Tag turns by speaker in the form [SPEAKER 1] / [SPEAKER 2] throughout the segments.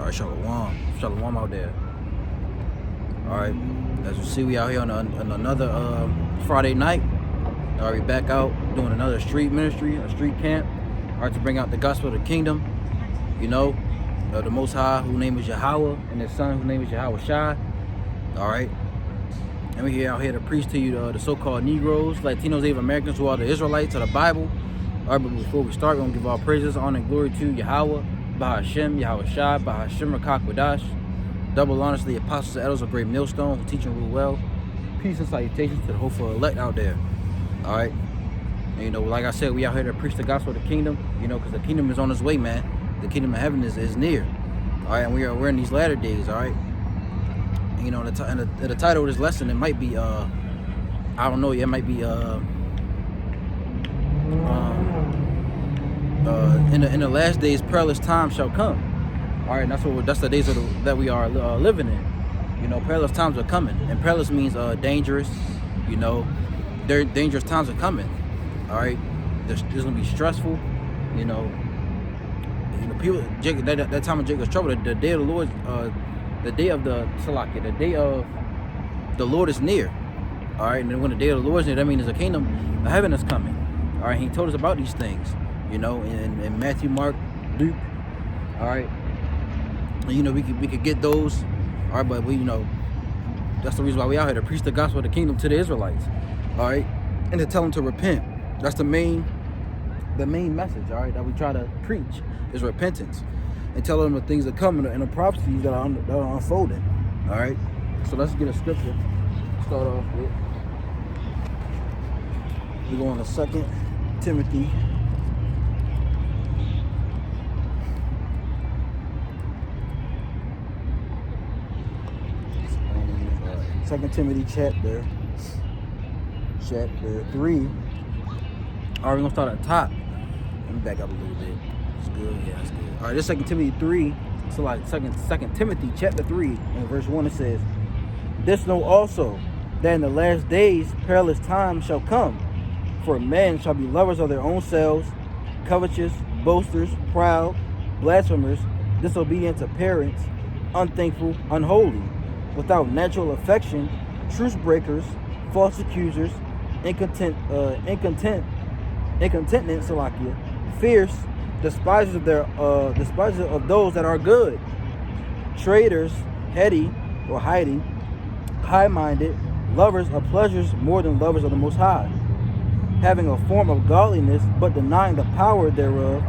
[SPEAKER 1] All right, shalom. Shalom out there. All right, as you see, we out here on another Friday night. All right, we back out doing another street ministry, a street camp. All right, to bring out the gospel of the kingdom, you know, the Most High, whose name is Yahweh, and His Son, whose name is Yahweh Shai. All right, and we out here to preach to you the so-called Negroes, Latinos, Native Americans, who are the Israelites of the Bible. All right, but before we start, we're gonna give all praises, honor, and glory to Yahweh, Bahashem, Yahweh Shai, Bahashem, Rakak Wadash. Double honors to the apostles and elders of Great Millstone who teach and rule well. Peace and salutations to the hopeful elect out there. All right, and, you know, like I said, we out here to preach the gospel of the kingdom. You know, because the kingdom is on its way, man. The kingdom of heaven is near. All right, and we're in these latter days. All right, and, you know, the title of this lesson, it might be I don't know. It might be in the last days, perilous times shall come. All right, that's the days that we are living in. You know, perilous times are coming, and perilous means dangerous. You know, dangerous times are coming. All right, there's gonna be stressful. You know, people. That time of Jacob's trouble, the day of the Lord, the day of the Salakia, the day of the Lord is near. All right, and when the day of the Lord is near, that means the kingdom of heaven is coming. All right, He told us about these things. You know, in Matthew, Mark, Luke. All right. You know, we could get those, all right, but we, you know, that's the reason why we out here to preach the gospel of the kingdom to the Israelites, all right, and to tell them to repent. That's the main message, all right, that we try to preach is repentance, and tell them the things that come and the prophecies that are unfolding, all right. So let's get a scripture to start off with. We go on to 2 Timothy. 2 Timothy chapter 3. All right, we're going to start at the top. Let me back up a little bit. It's good. Yeah, it's good. All right, this 2 Timothy 3. So like 2 Timothy chapter 3 and verse 1, it says, "This know also, that in the last days perilous times shall come. For men shall be lovers of their own selves, covetous, boasters, proud, blasphemers, disobedient to parents, unthankful, unholy, without natural affection, truce breakers, false accusers, incontinent, Salakia, fierce, despisers of those that are good, traitors, heady or high-minded, lovers of pleasures more than lovers of the Most High, having a form of godliness, but denying the power thereof.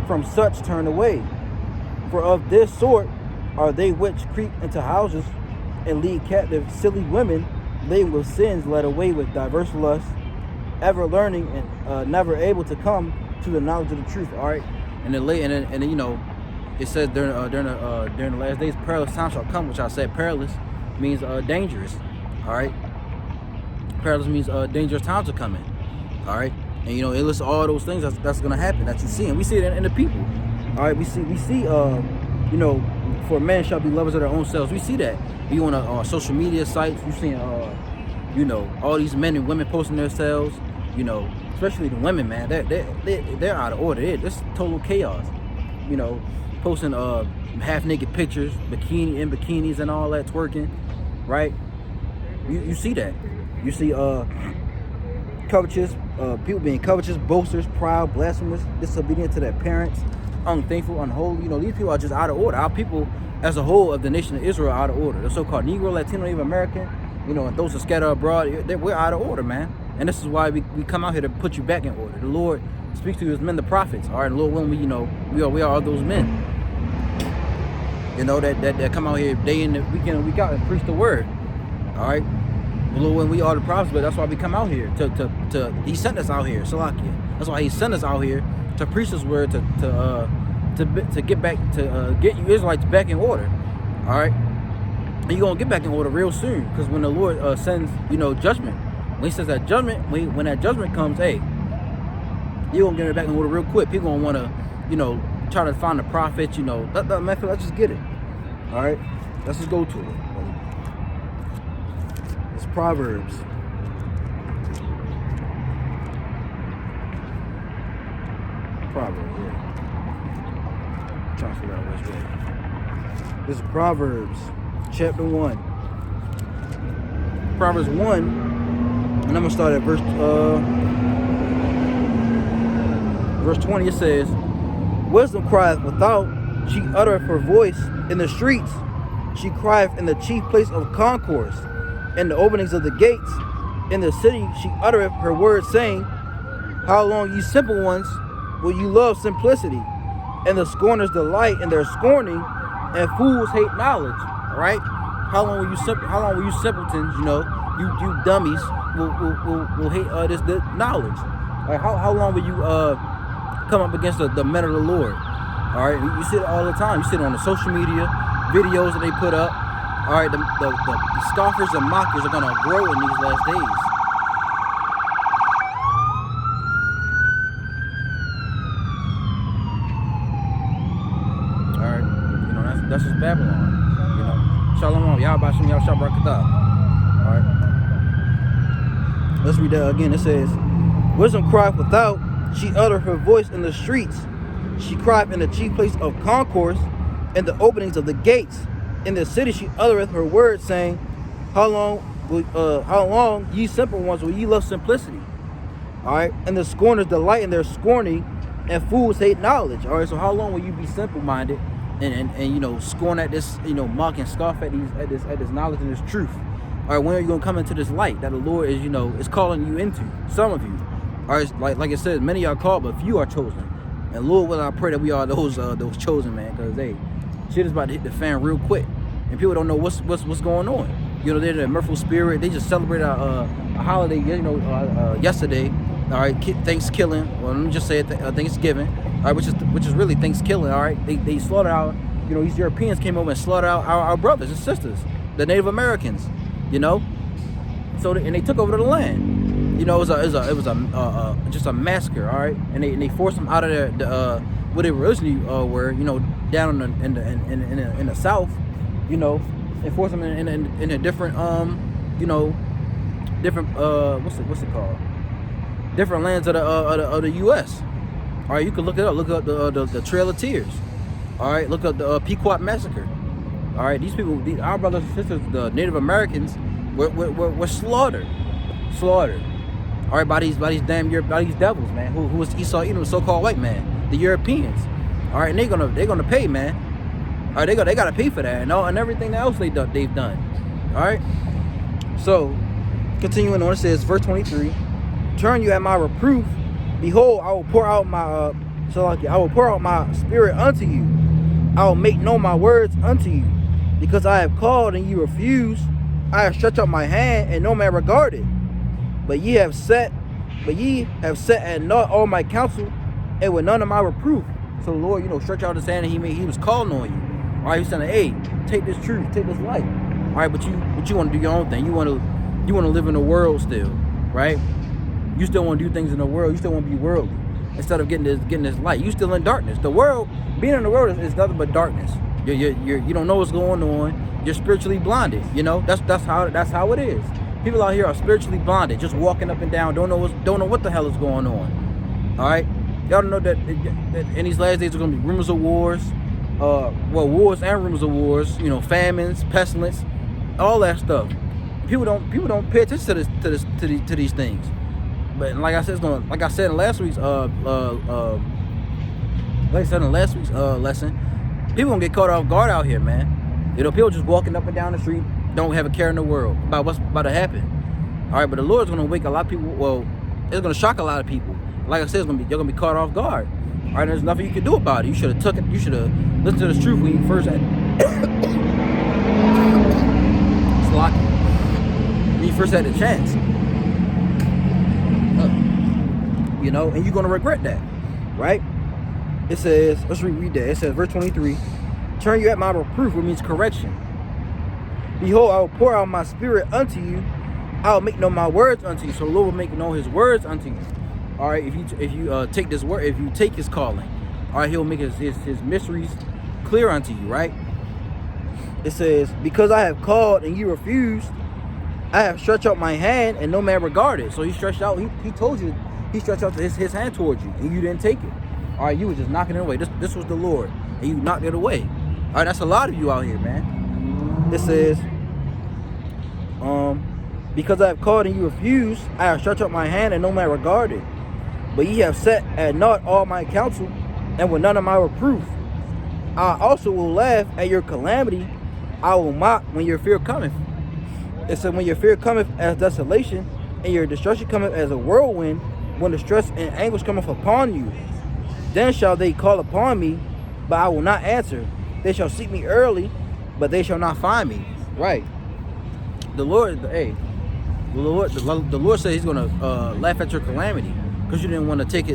[SPEAKER 1] From such turn away. For of this sort are they which creep into houses and lead captive silly women, laden with sins, led away with diverse lusts, ever learning and never able to come to the knowledge of the truth." All right, and then you know, it says during the last days, perilous times shall come, which I said perilous means dangerous. All right, perilous means dangerous times are coming. All right, and you know, it lists all those things that's gonna happen that you see, and we see it in the people. All right, we see you know, for men shall be lovers of their own selves. We see that. You on social media sites, you seeing you know, all these men and women posting themselves. You know, especially the women, man. They're out of order. It's total chaos. You know, posting half naked pictures, bikinis and all that, twerking. Right? You see that. You see covetous, people being covetous, boasters, proud, blasphemers, disobedient to their parents, unthankful, unholy. You know, these people are just out of order. Our people as a whole of the nation of Israel are out of order. The so-called Negro, Latino, Native American, you know, and those are scattered abroad, we're out of order, man. And this is why we come out here to put you back in order. The Lord speaks to His men, the prophets. All right, the Lord, when we, you know, we are those men. You know, that come out here day in, week in and week out and preach the word. All right, the Lord, when we are the prophets, but that's why we come out here to He sent us out here, Salakia. That's why He sent us out here to preach His word, to get back, to get you Israelites back in order. All right, and you're gonna get back in order real soon, because when the Lord sends, you know, judgment, when He says that judgment, when that judgment comes, hey, you're gonna get it back in order real quick. People gonna want to, you know, try to find the prophets. You know, let's just get it. All right, let's just go to it. It's Proverbs. Proverbs, yeah. I'm trying to figure out which way. This is Proverbs chapter 1. Proverbs 1, and I'm going to start at verse 20. It says, wisdom crieth without, she uttereth her voice in the streets. She crieth in the chief place of concourse, in the openings of the gates. In the city she uttereth her words, saying, how long, ye simple ones, will you love simplicity? And the scorners delight in their scorning, and fools hate knowledge. All right? How long will you simpletons, you dummies, will hate this knowledge? All right, how long will you come up against the men of the Lord? All right, you see it all the time. You see it on the social media videos that they put up. All right, the scoffers and mockers are gonna grow in these last days. All right, that's just Babylon. Shalom, y'all about some y'all shop rakatah. All right, let's read that again. It says, wisdom crieth without, she uttereth her voice in the streets. She crieth in the chief place of concourse, in the openings of the gates. In the city she uttereth her words, saying, how long, ye simple ones, will ye love simplicity? All right, and the scorners delight in their scorning, and fools hate knowledge. All right, so how long will you be simple-minded and scorn at this, mock and scoff at this knowledge and this truth? All right, when are you gonna come into this light that the Lord is calling you into? Some of you. All right, like it says, many are called, but few are chosen. And Lord, will I pray that we are those chosen, man, because shit is about to hit the fan real quick, and people don't know what's going on. They're in a mirthful spirit. They just celebrated a holiday, yesterday. All right, Thanksgiving. Well, let me just say it, Thanksgiving. All right, which is really Thanksgiving. All right, they slaughtered our, these Europeans came over and slaughtered our brothers and sisters, the Native Americans. So they took over the land. It was just a massacre. All right, and they forced them out of where they originally were. Down in the South. And forced them in a different different what's it called? Different lands of the U.S. All right, you can look it up. Look up the Trail of Tears. All right, look up the Pequot Massacre. All right, these people, our brothers and sisters, the Native Americans, were slaughtered. All right, by these devils, man. Who was Esau Edom, the so-called white man, the Europeans. All right, and they're gonna pay, man. All right, they gotta pay for that and everything else they've done. All right. So, continuing on, it says, verse 23. Turn you at my reproof. Behold, I will pour out my spirit unto you. I will make known my words unto you, because I have called and ye refuse. I have stretched out my hand and no man regarded. But ye have set at naught all my counsel, and with none of my reproof. So the Lord, stretch out his hand, and he was calling on you. All right, he's saying, hey, take this truth, take this light. All right, but you want to do your own thing. You want to live in the world still, right? You still want to do things in the world. You still want to be worldly instead of getting this light. You still in darkness. The world, being in the world is nothing but darkness. You don't know what's going on. You're spiritually blinded. That's how it is. People out here are spiritually blinded, just walking up and down, don't know what the hell is going on. All right, y'all know that in these last days there's gonna be rumors of wars, wars and rumors of wars. Famines, pestilence, all that stuff. People don't pay attention to these things. But like I said in last week's lesson, people gonna get caught off guard out here, man. People just walking up and down the street, don't have a care in the world about what's about to happen. All right, but the Lord's gonna wake a lot of people. Well, it's gonna shock a lot of people. Like I said, you're gonna be caught off guard. All right, there's nothing you can do about it. You should have took it. You should have listened to this truth when you first had. When you first had the chance. And you're gonna regret that, right? It says, let's reread that. It says, verse 23. Turn you at my reproof, which means correction. Behold, I will pour out my spirit unto you. I will make known my words unto you. So the Lord will make known his words unto you. All right, if you take this word, if you take his calling, all right, he'll make his mysteries clear unto you, right? It says, because I have called and you refused, I have stretched out my hand and no man regarded. So he stretched out, he told you, he stretched out his hand towards you and you didn't take it. All right, you were just knocking it away. This was the Lord and you knocked it away. All right, that's a lot of you out here, man. It says, because I have called and you refused, I have stretched out my hand and no man regarded. But ye have set at naught all my counsel, and with none of my reproof. I also will laugh at your calamity. I will mock when your fear cometh. It said, when your fear cometh as desolation, and your destruction cometh as a whirlwind, when distress and anguish cometh upon you, then shall they call upon me, but I will not answer. They shall seek me early, but they shall not find me. Right. The Lord said He's gonna laugh at your calamity because you didn't want to take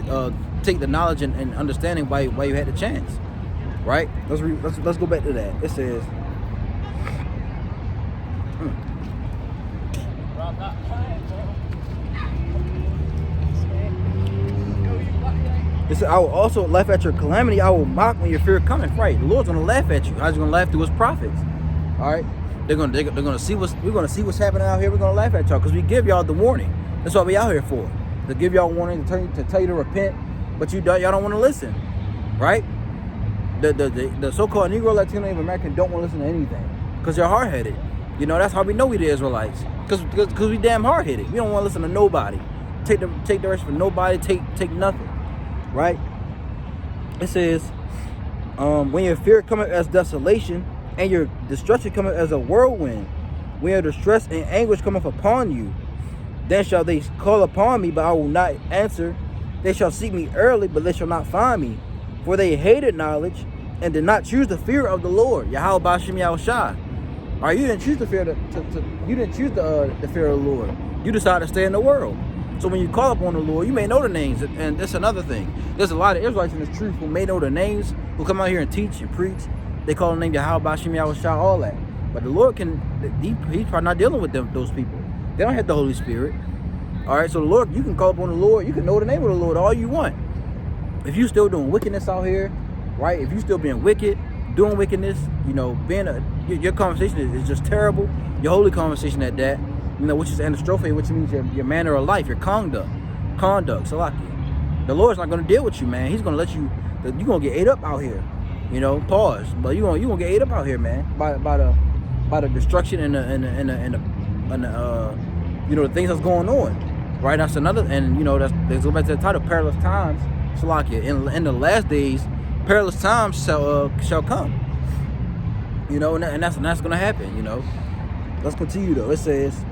[SPEAKER 1] the knowledge and understanding while you had the chance. Right. Let's go back to that. It says. It said, I will also laugh at your calamity. I will mock when your fear cometh. Right. The Lord's gonna laugh at you. How's He gonna laugh through His prophets? All right. They're gonna see what's happening out here. We're gonna laugh at y'all because we give y'all the warning. That's what we out here for. To give y'all warning, to tell you to repent, but y'all don't want to listen. Right? The so-called Negro, Latino, and American don't want to listen to anything because they're hard-headed. You know, that's how we know we the Israelites. Because we damn hard-headed. We don't want to listen to nobody. Take direction from nobody. Take nothing. Right? It says, when your fear cometh as desolation, and your destruction cometh as a whirlwind, when your distress and anguish cometh upon you, then shall they call upon me, but I will not answer. They shall seek me early, but they shall not find me. For they hated knowledge, and did not choose the fear of the Lord. Yahweh Bashim Yahushai. All right, you didn't choose the fear you didn't choose the fear of the Lord. You decided to stay in the world. So when you call upon the Lord, you may know the names, and that's another thing. There's a lot of Israelites in this truth who may know the names, who come out here and teach and preach. They call the name Yahweh Bashim Yahushai, all that. But the Lord He's probably not dealing with those people. They don't have the Holy Spirit. All right, so the Lord, you can call upon the Lord. You can know the name of the Lord all you want. If you still doing wickedness out here, right? If you still being wicked, doing wickedness, you know, your conversation is just terrible. Your holy conversation at that, you know, which is anastrophe, which means your manner of life, your conduct, Salakia. The Lord's not going to deal with you, man. He's going to let you. You're going to get ate up out here. You know, pause. But you gonna get ate up out here, man, by the destruction and the you know, the things that's going on. Right? That's another, and you know, let's go back to the title, perilous times. Salakia. In the last days, perilous times shall come. You know, and that's gonna happen. You know. Let's continue though. It says,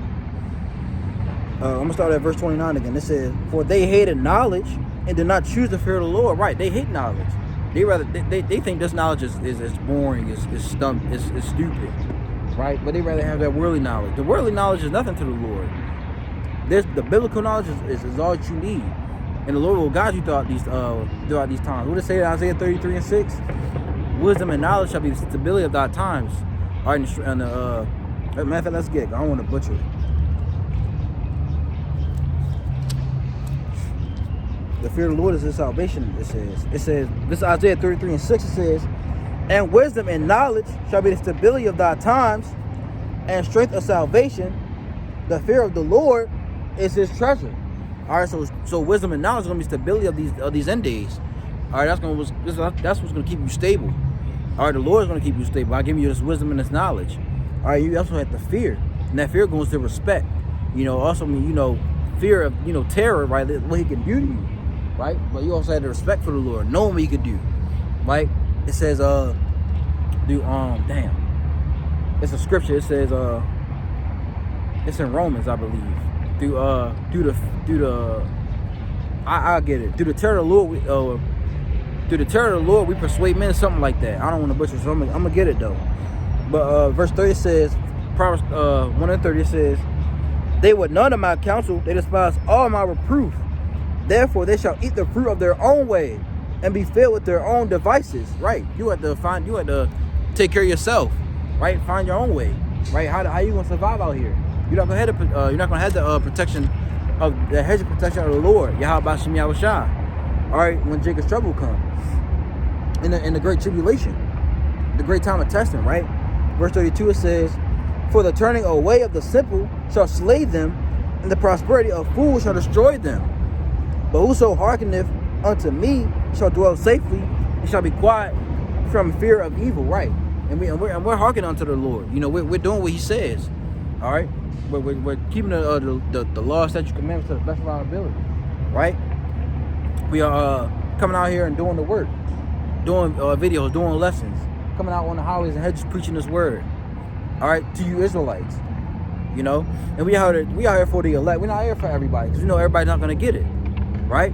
[SPEAKER 1] I'm gonna start at verse 29 again. It says, for they hated knowledge and did not choose the fear of the Lord. Right? They hate knowledge. They think this knowledge is boring, is stupid, right? But they rather have that worldly knowledge. The worldly knowledge is nothing to the Lord. The biblical knowledge is all that you need, and the Lord will guide you throughout these times. What does it say in Isaiah 33 and 6? Wisdom and knowledge shall be the stability of thy times. All right, matter of fact, let's get it. I don't want to butcher it. The fear of the Lord is his salvation, it says. It says, this is Isaiah 33 and 6, it says, and wisdom and knowledge shall be the stability of thy times, and strength of salvation. The fear of the Lord is his treasure. All right, so wisdom and knowledge is going to be stability of these end days. All right, that's what's going to keep you stable. All right, the Lord is going to keep you stable. I give you this wisdom and this knowledge. All right, you also have the fear, and that fear goes to respect. You know, also, you know, fear of, you know, terror, right? What he can do to you. Right? But you also have the respect for the Lord, knowing what he could do. Right? It says, it's a scripture. It says, it's in Romans, I believe. I get it. Through the terror of the Lord, we persuade men, something like that. I don't want to butcher, so I'm gonna get it though. But verse 30 says, Proverbs 1 and 30 says, they would none of my counsel, they despise all my reproof. Therefore, they shall eat the fruit of their own way and be filled with their own devices. Right? You have to take care of yourself. Right? Find your own way. Right? How you gonna survive out here? You're not gonna have the protection of the hedge of protection of the Lord. Yahweh Bashim Yahushai. All right, when Jacob's trouble comes, in the great tribulation, the great time of testing. Right? Verse 32 it says, for the turning away of the simple shall slay them, and the prosperity of fools shall destroy them. But whoso hearkeneth unto me shall dwell safely, and shall be quiet from fear of evil. Right? and we're hearkening unto the Lord. You know, we're doing what He says. All right, we're keeping the law, statute, commandments to the best of our ability. Right? We are coming out here and doing the work, doing videos, doing lessons, coming out on the highways and hedges preaching this word. All right, to you Israelites. You know, and we out here for the elect. We're not here for everybody, because we know everybody's not gonna get it. Right?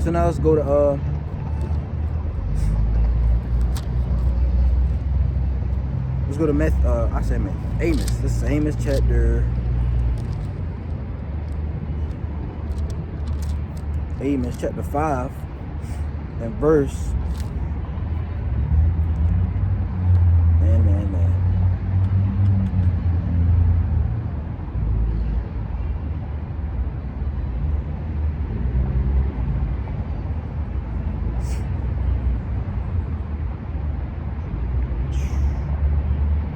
[SPEAKER 1] So now let's go to Amos. This is Amos chapter 5 and verse. Man.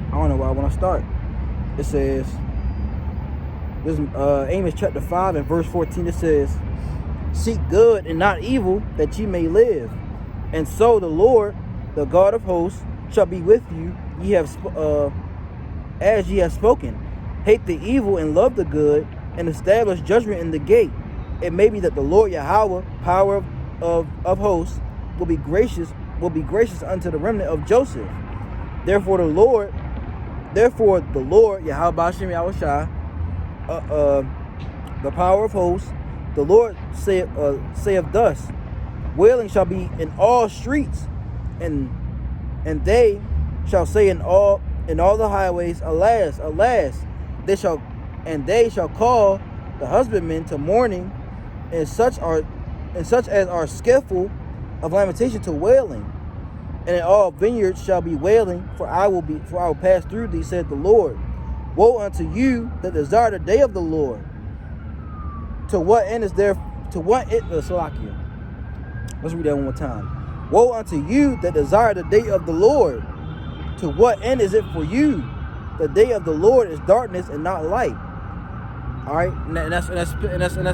[SPEAKER 1] I don't know why I want to start. It says, this is Amos chapter 5 and verse 14. It says, seek good and not evil, that ye may live. And so the Lord, the God of hosts, shall be with you. As ye have spoken. Hate the evil and love the good, and establish judgment in the gate. It may be that the Lord Yahweh, power of hosts, will be gracious unto the remnant of Joseph. Therefore the Lord Yahweh Bashim Yahushua, the power of hosts, the Lord saith thus: wailing shall be in all streets, and they shall say in all the highways, alas, alas. They shall call the husbandmen to mourning, and such as are skillful of lamentation to wailing. And in all vineyards shall be wailing, for I will pass through thee, saith the Lord. Woe unto you that desire the day of the Lord. To what end is there? Salakia. Let's read that one more time. Woe unto you that desire the day of the Lord. To what end is it for you? The day of the Lord is darkness and not light. All right, and that's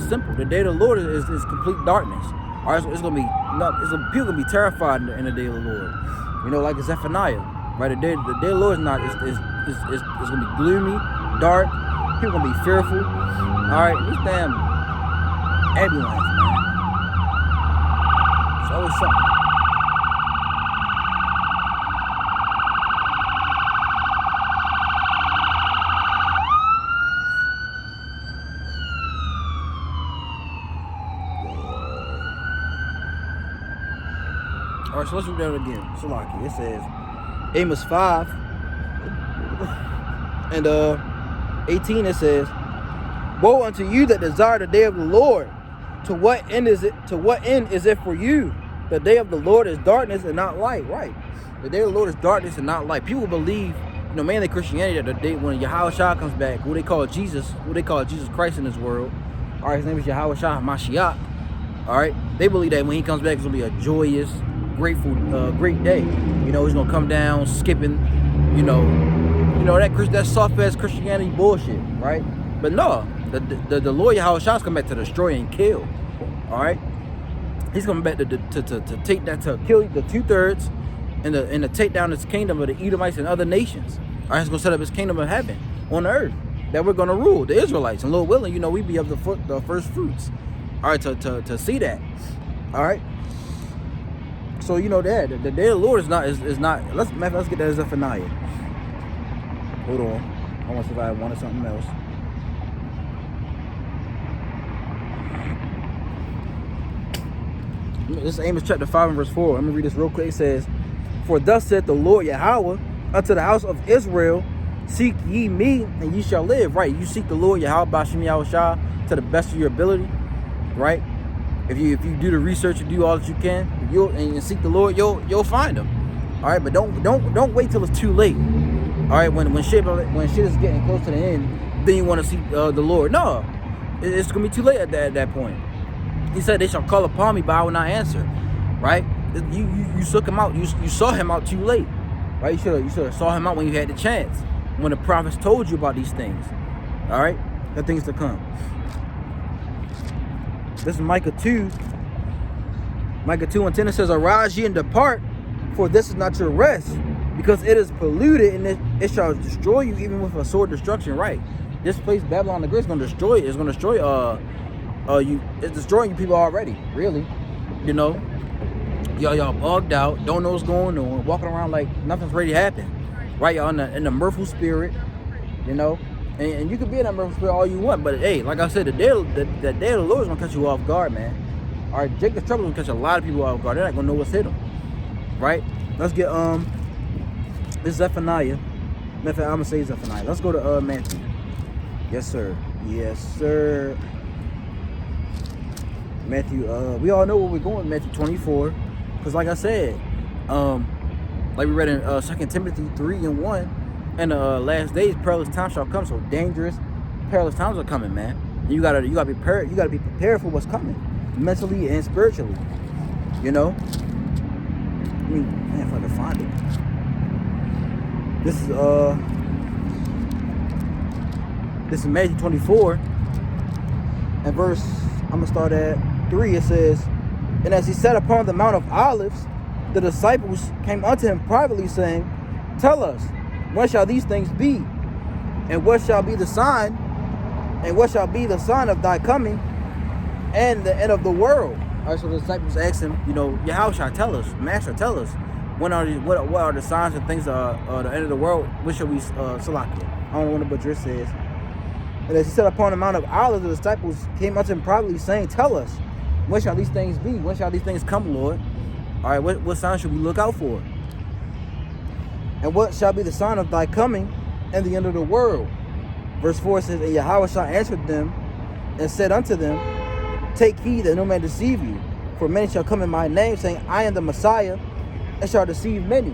[SPEAKER 1] simple. The day of the Lord is complete darkness. All right, so people gonna be terrified in the day of the Lord. You know, like Zephaniah, right? The day of the Lord is gonna be gloomy, dark. People gonna be fearful. All right, these damn ambulance, man. It's always something. All right, so let's read that again. Salaki. It says, Amos 5 and 18. It says, woe unto you that desire the day of the Lord. To what end is it? To what end is it for you? The day of the Lord is darkness and not light. Right. The day of the Lord is darkness and not light. People believe, mainly Christianity, that the day when Yahushua comes back, who they call Jesus Christ in this world. All right, his name is Yahushua Mashiach. All right, they believe that when he comes back, it's gonna be a joyous, grateful, great day. He's gonna come down skipping, that soft ass Christianity bullshit, right? But no, the Lord Yahushua come back to destroy and kill. All right, he's coming back to take that, to kill the 2/3 and to take down his kingdom of the Edomites and other nations. All right, he's gonna set up his kingdom of heaven on earth that we're gonna rule, the Israelites. And Lord willing, we be of the first fruits. All right, to see that. All right. So that the day of the Lord is not. Let's get that as Zephaniah. Hold on. I want to see if I wanted something else. This is Amos chapter 5 and verse 4. Let me read this real quick. It says, for thus saith the Lord Yahweh unto the house of Israel, seek ye me and ye shall live. Right. You seek the Lord Yahweh Bashim Yahushua to the best of your ability. Right. If you do the research and do all that you can, and seek the Lord, you'll find him. All right, but don't wait till it's too late. All right, when shit is getting close to the end, then you want to seek the Lord. No, it's gonna be too late at that point. He said, they shall call upon me, but I will not answer. Right? You took him out. You saw him out too late. Right? You should have saw him out when you had the chance, when the prophets told you about these things. All right, the things to come. This is Micah 2. Micah 2 and 10, it says, arise ye and depart, for this is not your rest. because it is polluted, and it shall destroy you even with a sword destruction. Right, this place Babylon the Great is going to destroy. It's going to destroy you. It's destroying you people already. Really, you know, y'all bugged out, don't know what's going on, walking around like nothing's ready to happen. Right, y'all in the mirthful spirit, you know, and you can be in that mirthful spirit all you want, but hey, like I said, the day of the Lord is gonna catch you off guard, man. All right, Jacob's trouble is gonna catch a lot of people off guard. They're not gonna know what's hit them. Right? Let's get this Zephaniah. I'm gonna say Zephaniah. Let's go to Matthew. Yes, sir. Yes, sir. Matthew. We all know where we're going. Matthew 24. Because like I said, like we read in 2 Timothy 3:1, in the last days, perilous times shall come. So dangerous, perilous times are coming, man. And you gotta be prepared. You gotta be prepared for what's coming, mentally and spiritually. You know. I mean, man, if I can find it. This is Matthew 24, and verse. I'm gonna start at 3. It says, "And as he sat upon the Mount of Olives, the disciples came unto him privately, saying, Tell us, when shall these things be? And what shall be the sign? And what shall be the sign of thy coming and the end of the world?" All right, so the disciples asked him, you know, Yahushua, tell us, Master, tell us, what are the signs and things of the end of the world? What shall we Salakia? I don't know what the butcher says. And as he sat upon the Mount of Olives, the disciples came unto him privately, saying, Tell us, when shall these things be? When shall these things come, Lord? All right, what sign should we look out for? And what shall be the sign of thy coming and the end of the world? Verse 4 says, "And Yahushua answered them and said unto them, Take heed that no man deceive you. For many shall come in my name, saying, I am the Messiah, and shall deceive many.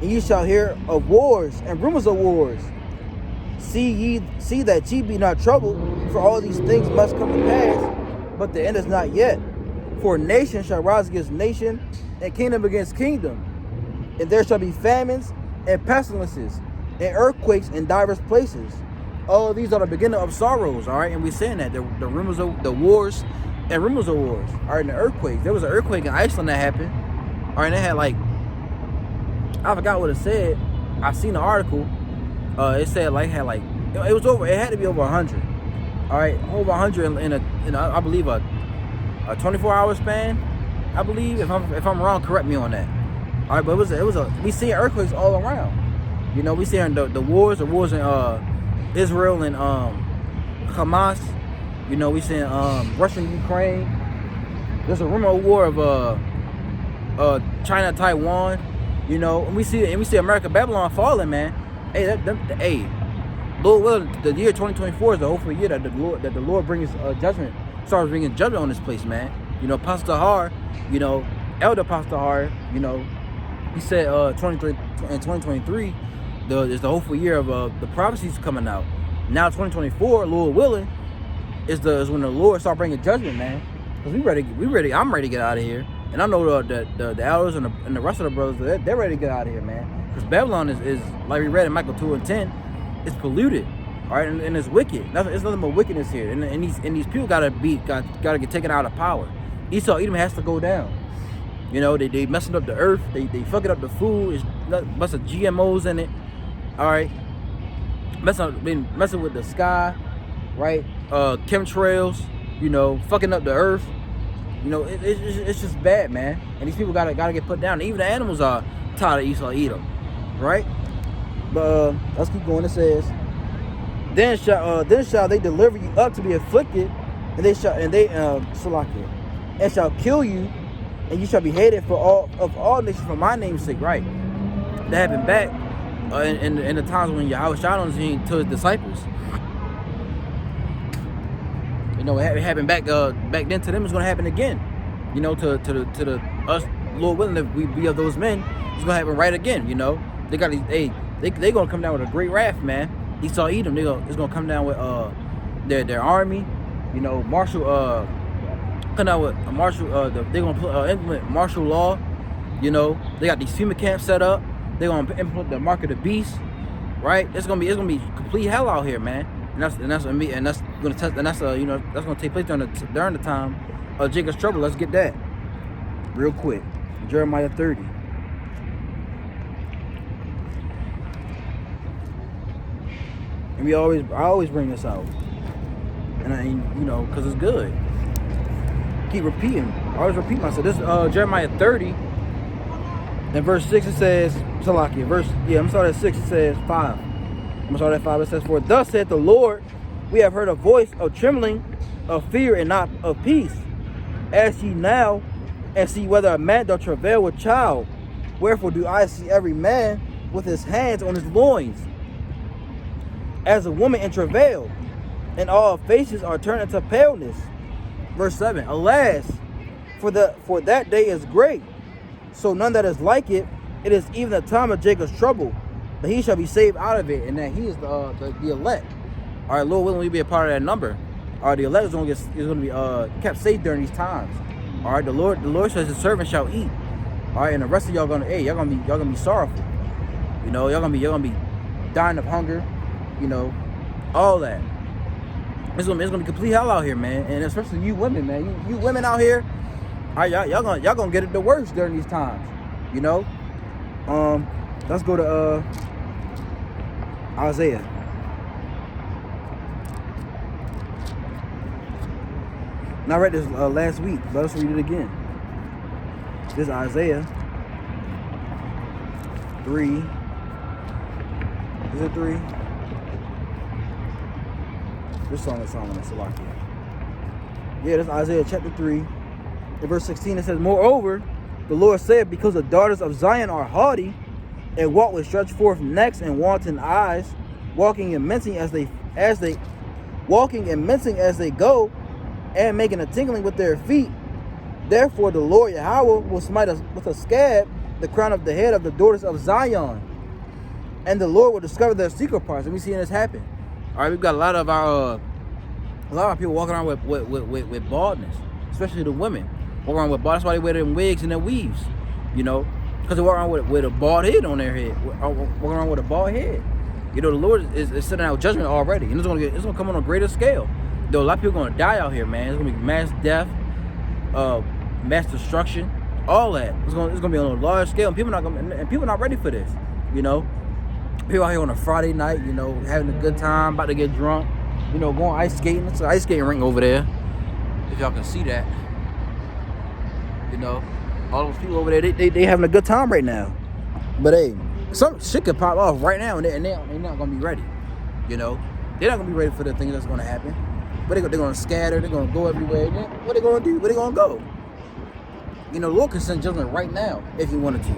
[SPEAKER 1] And ye shall hear of wars and rumors of wars. See that ye be not troubled, for all these things must come to pass, but the end is not yet. For nation shall rise against nation, and kingdom against kingdom. And there shall be famines and pestilences and earthquakes in divers places. All these are the beginning of sorrows." All right, and we're saying that the rumors of the wars and rumors of wars. All right, and the earthquakes. There was an earthquake in Iceland that happened. All right, they had like, I forgot what it said. I seen the article. It said like it was over. It had to be over 100. All right, over 100 in I believe a 24-hour span. I believe, if I'm wrong, correct me on that. All right, but we see earthquakes all around. You know, we see the wars in Israel and Hamas. You know, we see Russia and Ukraine. There's a rumor of war of China, Taiwan. You know, and we see America, Babylon falling, man. Hey, Lord willing, the year 2024 is the hopeful year that the Lord brings judgment, starts bringing judgment on this place, man. You know, Pastor Har, you know, Elder Pastor Har, you know, he said 2023 is the hopeful year of the prophecies coming out. Now 2024, Lord willing, is when the Lord start bringing judgment, man. Cause we ready. I'm ready to get out of here, and I know the elders and the rest of the brothers, they're ready to get out of here, man. Because Babylon is like we read in Micah 2:10, it's polluted, all right, and it's wicked. It's nothing but wickedness here, and these people gotta get taken out of power. Esau, Edom has to go down. You know, they messing up the earth, they fucking up the food. It's bunch of GMOs in it, all right. Messing with the sky, right? Chemtrails, you know, fucking up the earth. You know, it's just bad, man. And these people gotta get put down. Even the animals are tired of Esau, Edom, right? But let's keep going. It says, then shall they deliver you up to be afflicted, and shall kill you, and you shall be hated for all nations for my name's sake. Right? That happened back in the times when Yahushua came to his disciples. You know, it happened back then to them. It's gonna happen again. You know, to the us, Lord willing, if we be of those men, it's gonna happen right again. You know, they got these. They gonna come down with a great wrath, man. Esau, Edom, it's gonna come down with their army. You know, come down with a martial. They're gonna implement martial law. You know, they got these FEMA camps set up. They're gonna implement the mark of the beast. Right? It's gonna be complete hell out here, man. And that's gonna take place during the time of Jacob's trouble. Let's get that real quick. Jeremiah 30. And I always bring this out. And because it's good. Keep repeating. I always repeat myself. This Jeremiah 30 and verse 6, it says, Salakia, I'm gonna start at 6, it says 5. I'm gonna start at 5, it says, for thus saith the Lord, we have heard a voice of trembling, of fear, and not of peace. Ask ye now, and see whether a man doth travail with child. Wherefore do I see every man with his hands on his loins, as a woman in travail, and all faces are turned into paleness. Verse 7, alas, for that day is great, so none that is like it. It is even the time of Jacob's trouble, that he shall be saved out of it, and that he is the elect. All right, Lord willing, we be a part of that number. All right, the elect is going to be kept safe during these times. All right, the Lord says his servant shall eat. All right, and the rest of y'all y'all gonna be sorrowful. Y'all gonna be dying of hunger. All that. It's gonna be complete hell out here, man, and especially you women, man. You women out here, all right, y'all gonna get it the worst during these times. Let's go to Isaiah. And I read this last week, but let's read it again. This is Isaiah 3. Is it 3? This song is Solomon, Salakia. Yeah, this is Isaiah chapter 3. In verse 16 it says, moreover, the Lord said, because the daughters of Zion are haughty, and walk with stretched forth necks and wanton eyes, walking and mincing as they go, and making a tingling with their feet. Therefore the Lord Yahweh will smite us with a scab the crown of the head of the daughters of Zion, and the Lord will discover their secret parts. And we seeing this happen. All right, we've got a lot of our people walking around with baldness, especially the women. Walk around with bald. That's why they wear them wigs and their weaves, because they walk around with a bald head on their head. Walk around with a bald head. The Lord is sending out judgment already, and it's gonna come on a greater scale. Though a lot of people are gonna die out here, man. It's gonna be mass death, mass destruction, all that. It's gonna be on a large scale, and people not ready for this. People out here on a Friday night, having a good time, about to get drunk, going ice skating. It's an ice skating rink over there, if y'all can see that. All those people over there, they having a good time right now. But hey, some shit could pop off right now, and they're not gonna be ready. They're not gonna be ready for the things that's gonna happen. But they're gonna scatter. They're gonna go everywhere. What they gonna do? Where they gonna go? The Lord can send judgment right now if He wanted to,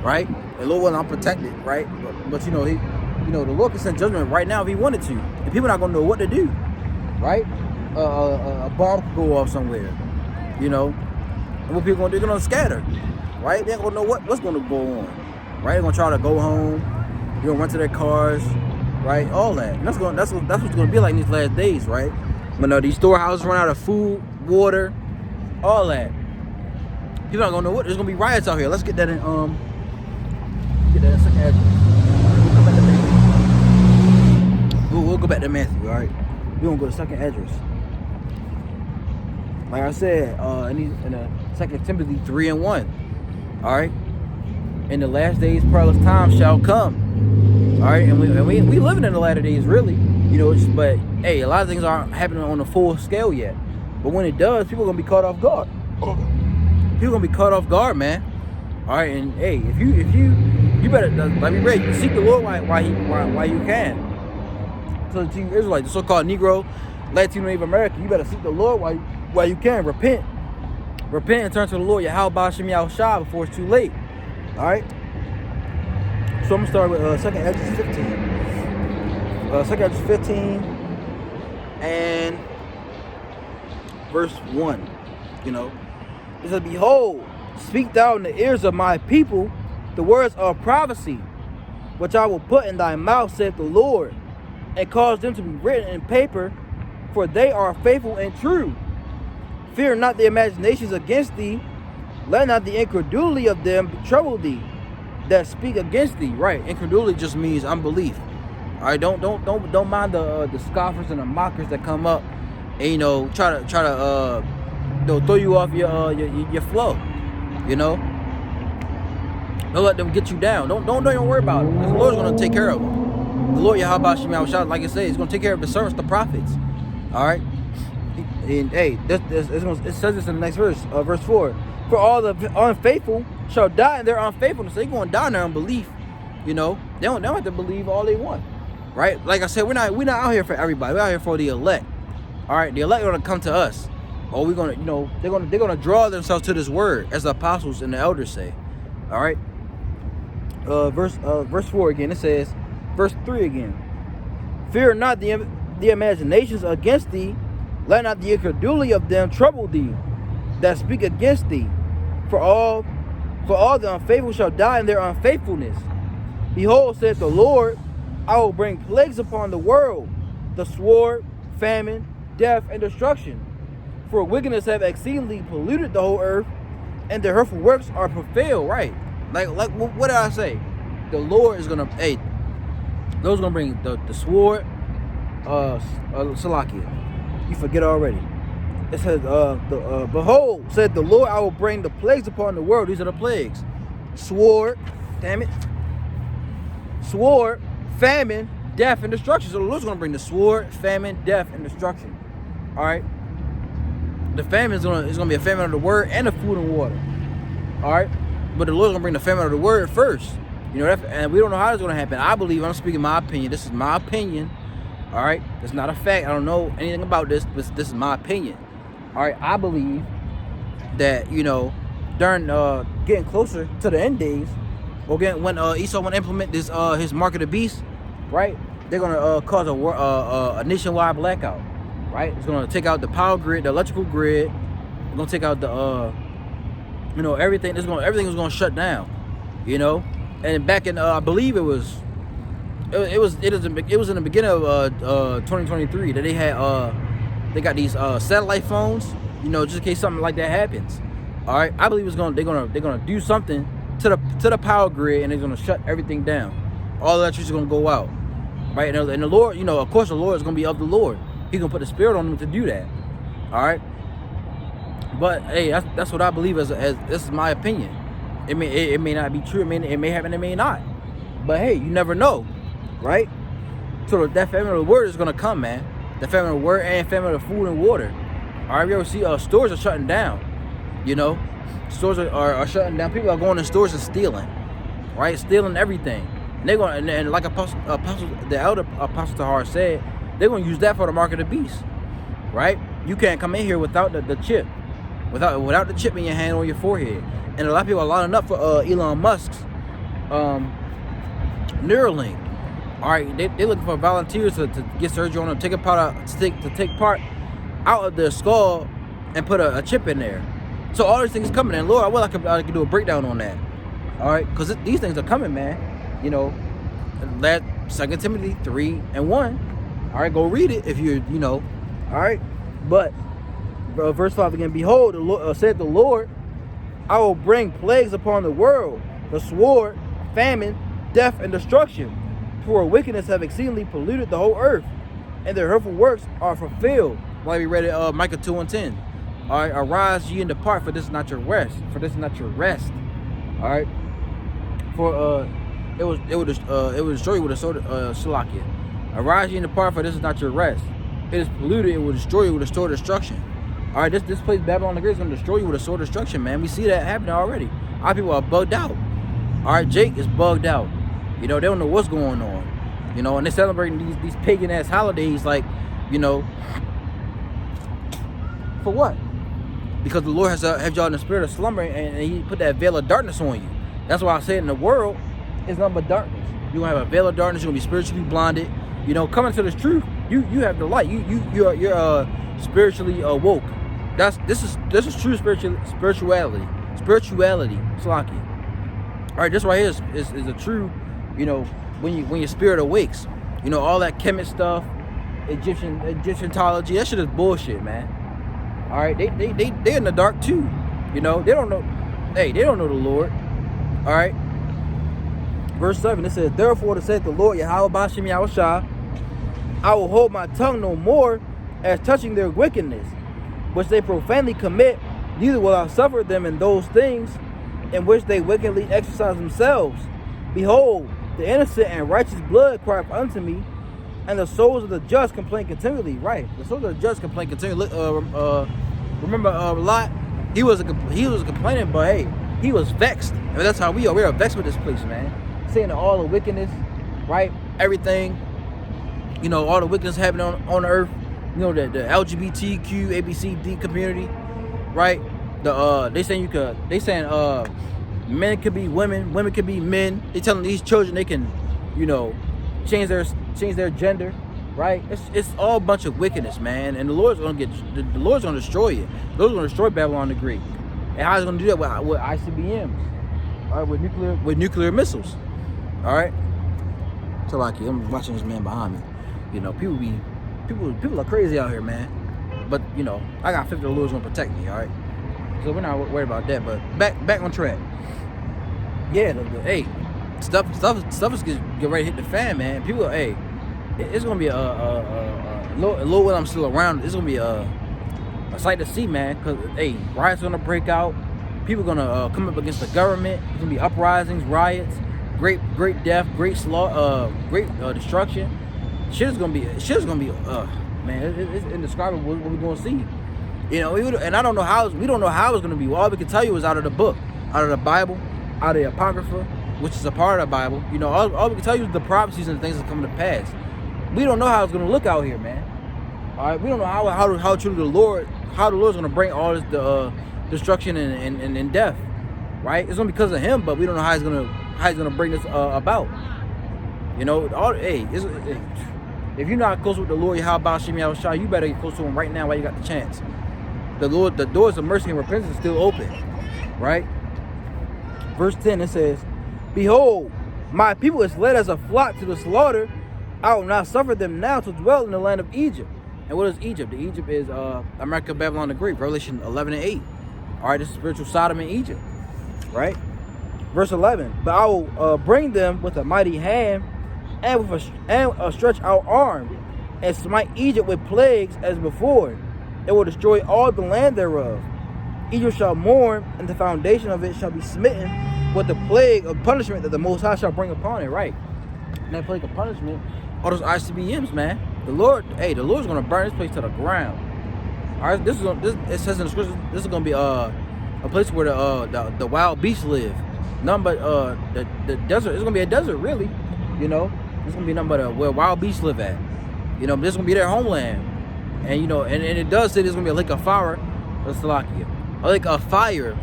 [SPEAKER 1] right? The Lord wasn't unprotected, right? But the Lord can send judgment right now if He wanted to, and people not gonna know what to do, right? A bomb could go off somewhere, and what people gonna do? They're gonna scatter, right? They ain't gonna know what's gonna go on, right? They're gonna try to go home. They're gonna run to their cars, right? All that. And that's what's gonna be like in these last days, right? When these storehouses run out of food, water, all that. People not gonna know what. There's gonna be riots out here. Let's get that in second address. We'll go back to Matthew, all right? We're gonna go to second address. Like I said, in 2 Timothy 3:1, all right? In the last days, perilous times shall come, all right? And we living in the latter days, really, but hey, a lot of things aren't happening on a full scale yet. But when it does, people are gonna be caught off guard. People gonna be caught off guard, man. All right, and hey, if you better, like we read, you seek the Lord while you can. So to you Israelites, the so-called Negro, Latino, Native American, you better seek the Lord while you can. Repent and turn to the Lord, Yahweh Ba'Shem Yahushua, before it's too late. All right. So I'm gonna start with 2nd Esdras 15. 2nd Esdras 15 and verse 1. It says, behold, speak thou in the ears of my people the words of prophecy, which I will put in thy mouth, saith the Lord, and cause them to be written in paper, for they are faithful and true. Fear not the imaginations against thee, let not the incredulity of them trouble thee that speak against thee. Right, incredulity just means unbelief. All right, don't mind the scoffers and the mockers that come up and try to they'll throw you off your flow. Don't let them get you down. Don't worry about it. The Lord's gonna take care of them. The Lord Yahweh Shem Yahushua, like I said, he's going to take care of the servants, the prophets. All right? And hey, it says this in the next verse, verse 4. For all the unfaithful shall die in their unfaithfulness. They're going to die in their unbelief. You know, they don't have to believe all they want. Right? Like I said, we're not out here for everybody. We're out here for the elect. All right? The elect are going to come to us. Or we're going to, you know, they're going to draw themselves to this word, as the apostles and the elders say. All right? Verse 4 again, it says, verse 3 again. Fear not the imaginations against thee, let not the incredulity of them trouble thee that speak against thee. For all the unfaithful shall die in their unfaithfulness. Behold, saith the Lord, I will bring plagues upon the world, the sword, famine, death, and destruction. For wickedness have exceedingly polluted the whole earth, and their hurtful works are fulfilled. Right? Like what did I say? The Lord is gonna, hey, those gonna bring the sword, Salakia. You forget already. It says, behold, said the Lord, I will bring the plagues upon the world. These are the plagues. Sword, damn it. Sword, famine, death, and destruction. So the Lord's going to bring the sword, famine, death, and destruction. All right? The famine is going to be a famine of the word and the food and water. All right? But the Lord's going to bring the famine of the word first. You know, and we don't know how it's going to happen. I believe, I'm speaking my opinion. This is my opinion. All right? It's not a fact. I don't know anything about this, but this is my opinion. All right? I believe that, you know, during getting closer to the end days, or when Esau want to implement this his mark of the beast, right? They're gonna cause a nationwide blackout, right? It's gonna take out the power grid, the electrical grid. It's gonna take out the you know, everything. Everything is gonna shut down, you know. And back in I believe it was in the beginning of 2023 that they had they got these satellite phones, you know, just in case something like that happens. All right, I believe they're gonna do something to the power grid, and they're gonna shut everything down. All the electricity is gonna go out, right? And the Lord, you know, of course, the Lord is gonna be of the Lord. He's gonna put the Spirit on them to do that. All right. But hey, that's what I believe as this is my opinion. It may not be true. It may happen. It may not. But hey, you never know, right? So that famine of the word is gonna come, man. The famine of the word and famine of food and water. All right, we ever see stores are shutting down. You know, stores are shutting down. People are going to stores and stealing, right? Stealing everything. And they're going, and like the elder Apostle Tahar said, they're going to use that for the mark of the beast, right? You can't come in here without the chip, without the chip in your hand on your forehead. And a lot of people are lining up for Elon Musk's Neuralink. All right, they're looking for volunteers to get surgery on them, take part out of their skull and put a chip in there. So all these things coming, and Lord, I could do a breakdown on that. All right, because these things are coming, man. You know, that 2 Timothy 3:1. All right, go read it if you know. All right, but verse 5 again. Behold, the Lord, said the Lord, I will bring plagues upon the world, the sword, famine, death, and destruction. For wickedness have exceedingly polluted the whole earth, and their hurtful works are fulfilled. Like we read it, Micah 2:10. All right, arise ye and depart, for this is not your rest. For this is not your rest. All right, for it would destroy you with a sword, Shalakia. Arise ye and depart, for this is not your rest. It is polluted. It will destroy you with a sword of destruction. All right, this place Babylon the Great is going to destroy you with a sword of destruction, man. We see that happening already. A lot of people are bugged out. All right, Jake is bugged out. You know, they don't know what's going on. You know, and they're celebrating these pagan ass holidays, like, you know, for what? Because the Lord has y'all in the spirit of slumber, and He put that veil of darkness on you. That's why I said in the world, it's nothing but darkness. You're gonna have a veil of darkness. You're gonna be spiritually blinded. You know, coming to this truth, you have the light. You're spiritually awoke. This is true spirituality. Spirituality, Slaki. All right, this right here is a true. You know, when your spirit awakes. You know, all that chemist stuff, Egyptiology, that shit is bullshit, man. All right, they in the dark too. You know, they don't know. Hey, they don't know the Lord. All right. Verse 7, it says, therefore, to saith the Lord Yahweh Bashem Yahushua, I will hold my tongue no more as touching their wickedness, which they profanely commit, neither will I suffer them in those things in which they wickedly exercise themselves. Behold, The innocent and righteous blood crieth unto me, and the souls of the just complain continually. Right, the souls of the just complain continually. Remember Lot? He was complaining, but hey, he was vexed. And that's how we are. We are vexed with this place, man. Seeing all the wickedness, right? Everything, all the wickedness happening on earth. The LGBTQ, ABCD community, right? They saying men could be women, women could be men. They telling these children they can, change their gender, right? It's all a bunch of wickedness, man. And the Lord's gonna destroy it. The Lord's gonna destroy Babylon the Great. And how He's gonna do that with ICBMs, all right, with nuclear missiles, all right. So I'm watching this man behind me. People are crazy out here, man. But I got 50. The Lord's gonna protect me, all right. So we're not worried about that. But back on track. Yeah, hey, stuff is get ready to hit the fan, man. People, hey, it's gonna be a little when I'm still around. It's gonna be a sight to see, man. Cause hey, riots gonna break out. People gonna come up against the government. There's gonna be uprisings, riots, great death, great slaughter, great destruction. Shit is gonna be man, it's indescribable what we're gonna see. And I don't know how. We don't know how it's gonna be. All we can tell you is out of the book, out of the Bible, out of the Apocrypha, which is a part of the Bible. All we can tell you is the prophecies and the things that come to pass. We don't know how it's gonna look out here, man. All right, we don't know how truly the Lord's gonna bring all this destruction and death, right? It's gonna be because of Him, but we don't know how He's gonna bring this about. If you're not close with the Lord, how about Shemi Shah? You better get close to Him right now while you got the chance. The doors of mercy and repentance are still open, right? Verse 10, it says, "Behold, my people is led as a flock to the slaughter. I will not suffer them now to dwell in the land of Egypt." And what is Egypt? Egypt is America, Babylon the Great, Revelation 11 and 8. All right, this is spiritual Sodom and Egypt, right? Verse 11, "But I will bring them with a mighty hand and with a stretch out arm, and smite Egypt with plagues as before. It will destroy all the land thereof. Egypt shall mourn, and the foundation of it shall be smitten with the plague of punishment that the Most High shall bring upon it." Right? And that plague of punishment, all those ICBMs, man. The Lord's gonna burn this place to the ground. All right, it says in the scripture, this is gonna be a place where the wild beasts live. Nothing but the desert. It's gonna be a desert, really. It's gonna be nothing but where wild beasts live at. This is gonna be their homeland. And and it does say there's gonna be a lake of fire, a lake of fire,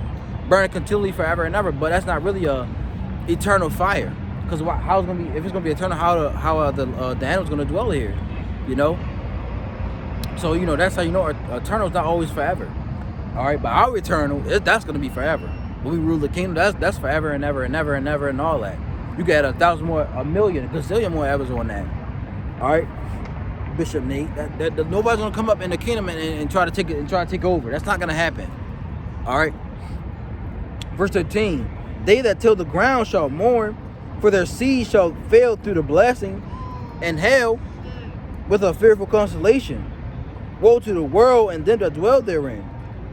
[SPEAKER 1] burning continually forever and ever. But that's not really a eternal fire, because how it's gonna be? If it's gonna be eternal, how the animal's gonna dwell here? So that's how eternal is not always forever. All right, but our eternal, that's gonna be forever. When we rule the kingdom, that's forever and ever and ever and ever and all that. You got 1,000 more, a million, a gazillion more evers on that. All right, Bishop Nate. That nobody's gonna come up in the kingdom and try to take it and try to take over. That's not gonna happen. All right. Verse 13. "They that till the ground shall mourn, for their seed shall fail through the blessing, and hell with a fearful consolation. Woe to the world and them that dwell therein.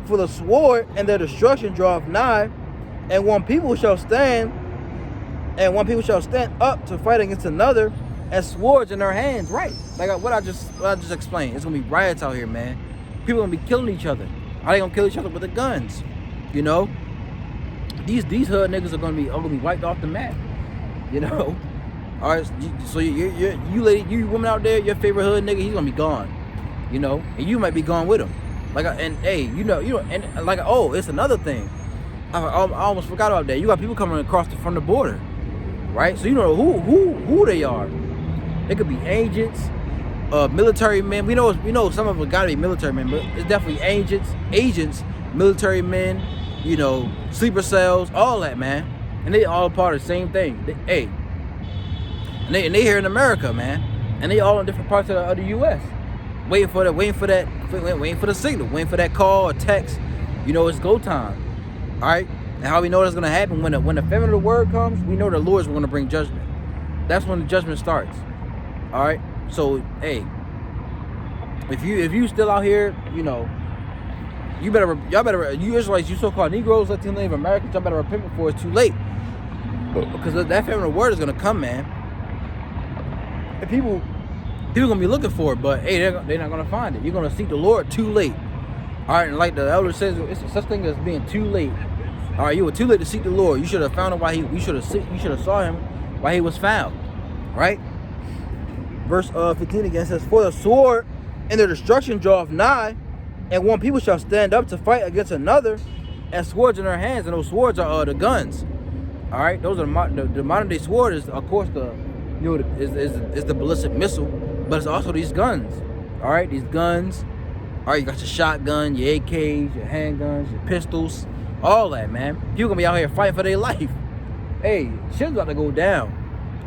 [SPEAKER 1] For the sword and their destruction draweth nigh, and one people shall stand up to fight against another, and swords in their hands." Right, like what I just explained. It's gonna be riots out here, man. People gonna be killing each other. How they gonna kill each other? With the guns. These hood niggas are gonna be wiped off the map. All right. So you lady, you woman out there, your favorite hood nigga, he's gonna be gone. And you might be gone with him. It's another thing. I almost forgot about that. You got people coming across from the border, right? So who they are. They could be agents, military men. We know some of them gotta be military men, but it's definitely agents, military men. Sleeper cells, all that, man. And they all part of the same thing. They here in America, man. And they all in different parts of the U.S. Waiting for the signal, waiting for that call or text. It's go time. All right. And how we know that's gonna happen when the feminine word comes, we know the Lord's gonna bring judgment. That's when the judgment starts. All right. So hey, if you still out here, y'all better, you Israelites, you so-called Negroes, Latino Native Americans, y'all better repent before it's too late. Because that famine of word is gonna come, man. And people gonna be looking for it, but hey, they're not gonna find it. You're gonna seek the Lord too late. All right, and like the elder says, it's such thing as being too late. All right, you were too late to seek the Lord. You should have found him while you should have saw him while he was found. Right? Verse 15 again says, "For the sword and their destruction draweth nigh, and one people shall stand up to fight against another, and swords in their hands, and those swords are the guns." All right, those are the modern day sword is of course is the ballistic missile, but it's also these guns. All right, these guns. All right, you got your shotgun, your AKs, your handguns, your pistols, all that, man. People gonna be out here fighting for their life. Hey, shit's about to go down.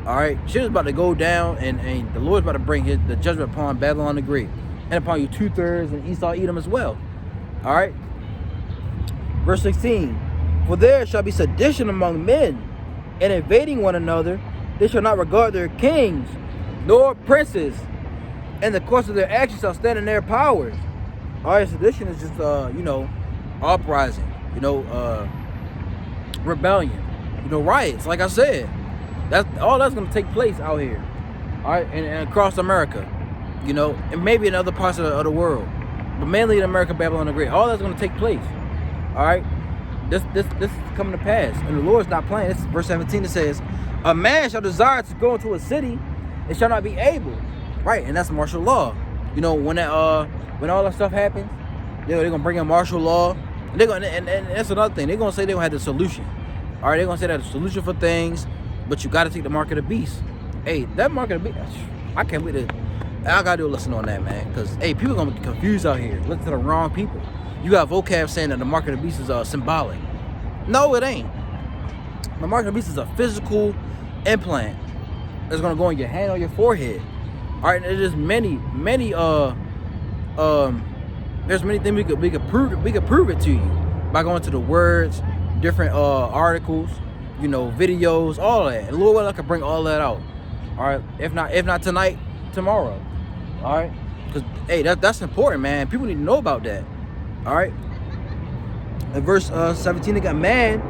[SPEAKER 1] All right, shit's about to go down, and the Lord's about to bring the judgment upon Babylon the Great, and upon you 2/3 and Esau, Edom as well. All right. Verse 16. "For there shall be sedition among men, and invading one another. They shall not regard their kings, nor princes, and the course of their actions shall stand in their powers." All right, sedition is just, uprising, rebellion, riots. Like I said, that's going to take place out here, all right, and across America, and maybe in other parts of the world, but mainly in America, Babylon the Great. All that's going to take place, all right. This is coming to pass, and the Lord's not playing. This is verse 17. It says, "A man shall desire to go into a city, and shall not be able." Right, and that's martial law. When all that stuff happens, they're gonna bring in martial law. And and that's another thing. They're gonna say they gonna have the solution. All right, they're gonna say that's the solution for things, but you gotta take the mark of the beast. Hey, that mark of the beast, I can't wait to. I gotta do a lesson on that, man, because hey, people gonna get confused out here. Listen to the wrong people. You got vocab saying that the mark of the beast is symbolic. No, it ain't. The mark of the beast is a physical implant that's gonna go on your hand or your forehead. All right, there's many there's many things we could prove it to you by going to the words, different articles, videos, all that. And Lord, I can bring all that out. All right, if not tonight, tomorrow. All right, because hey, that's important, man. People need to know about that. All right. In verse 17, they got, "Man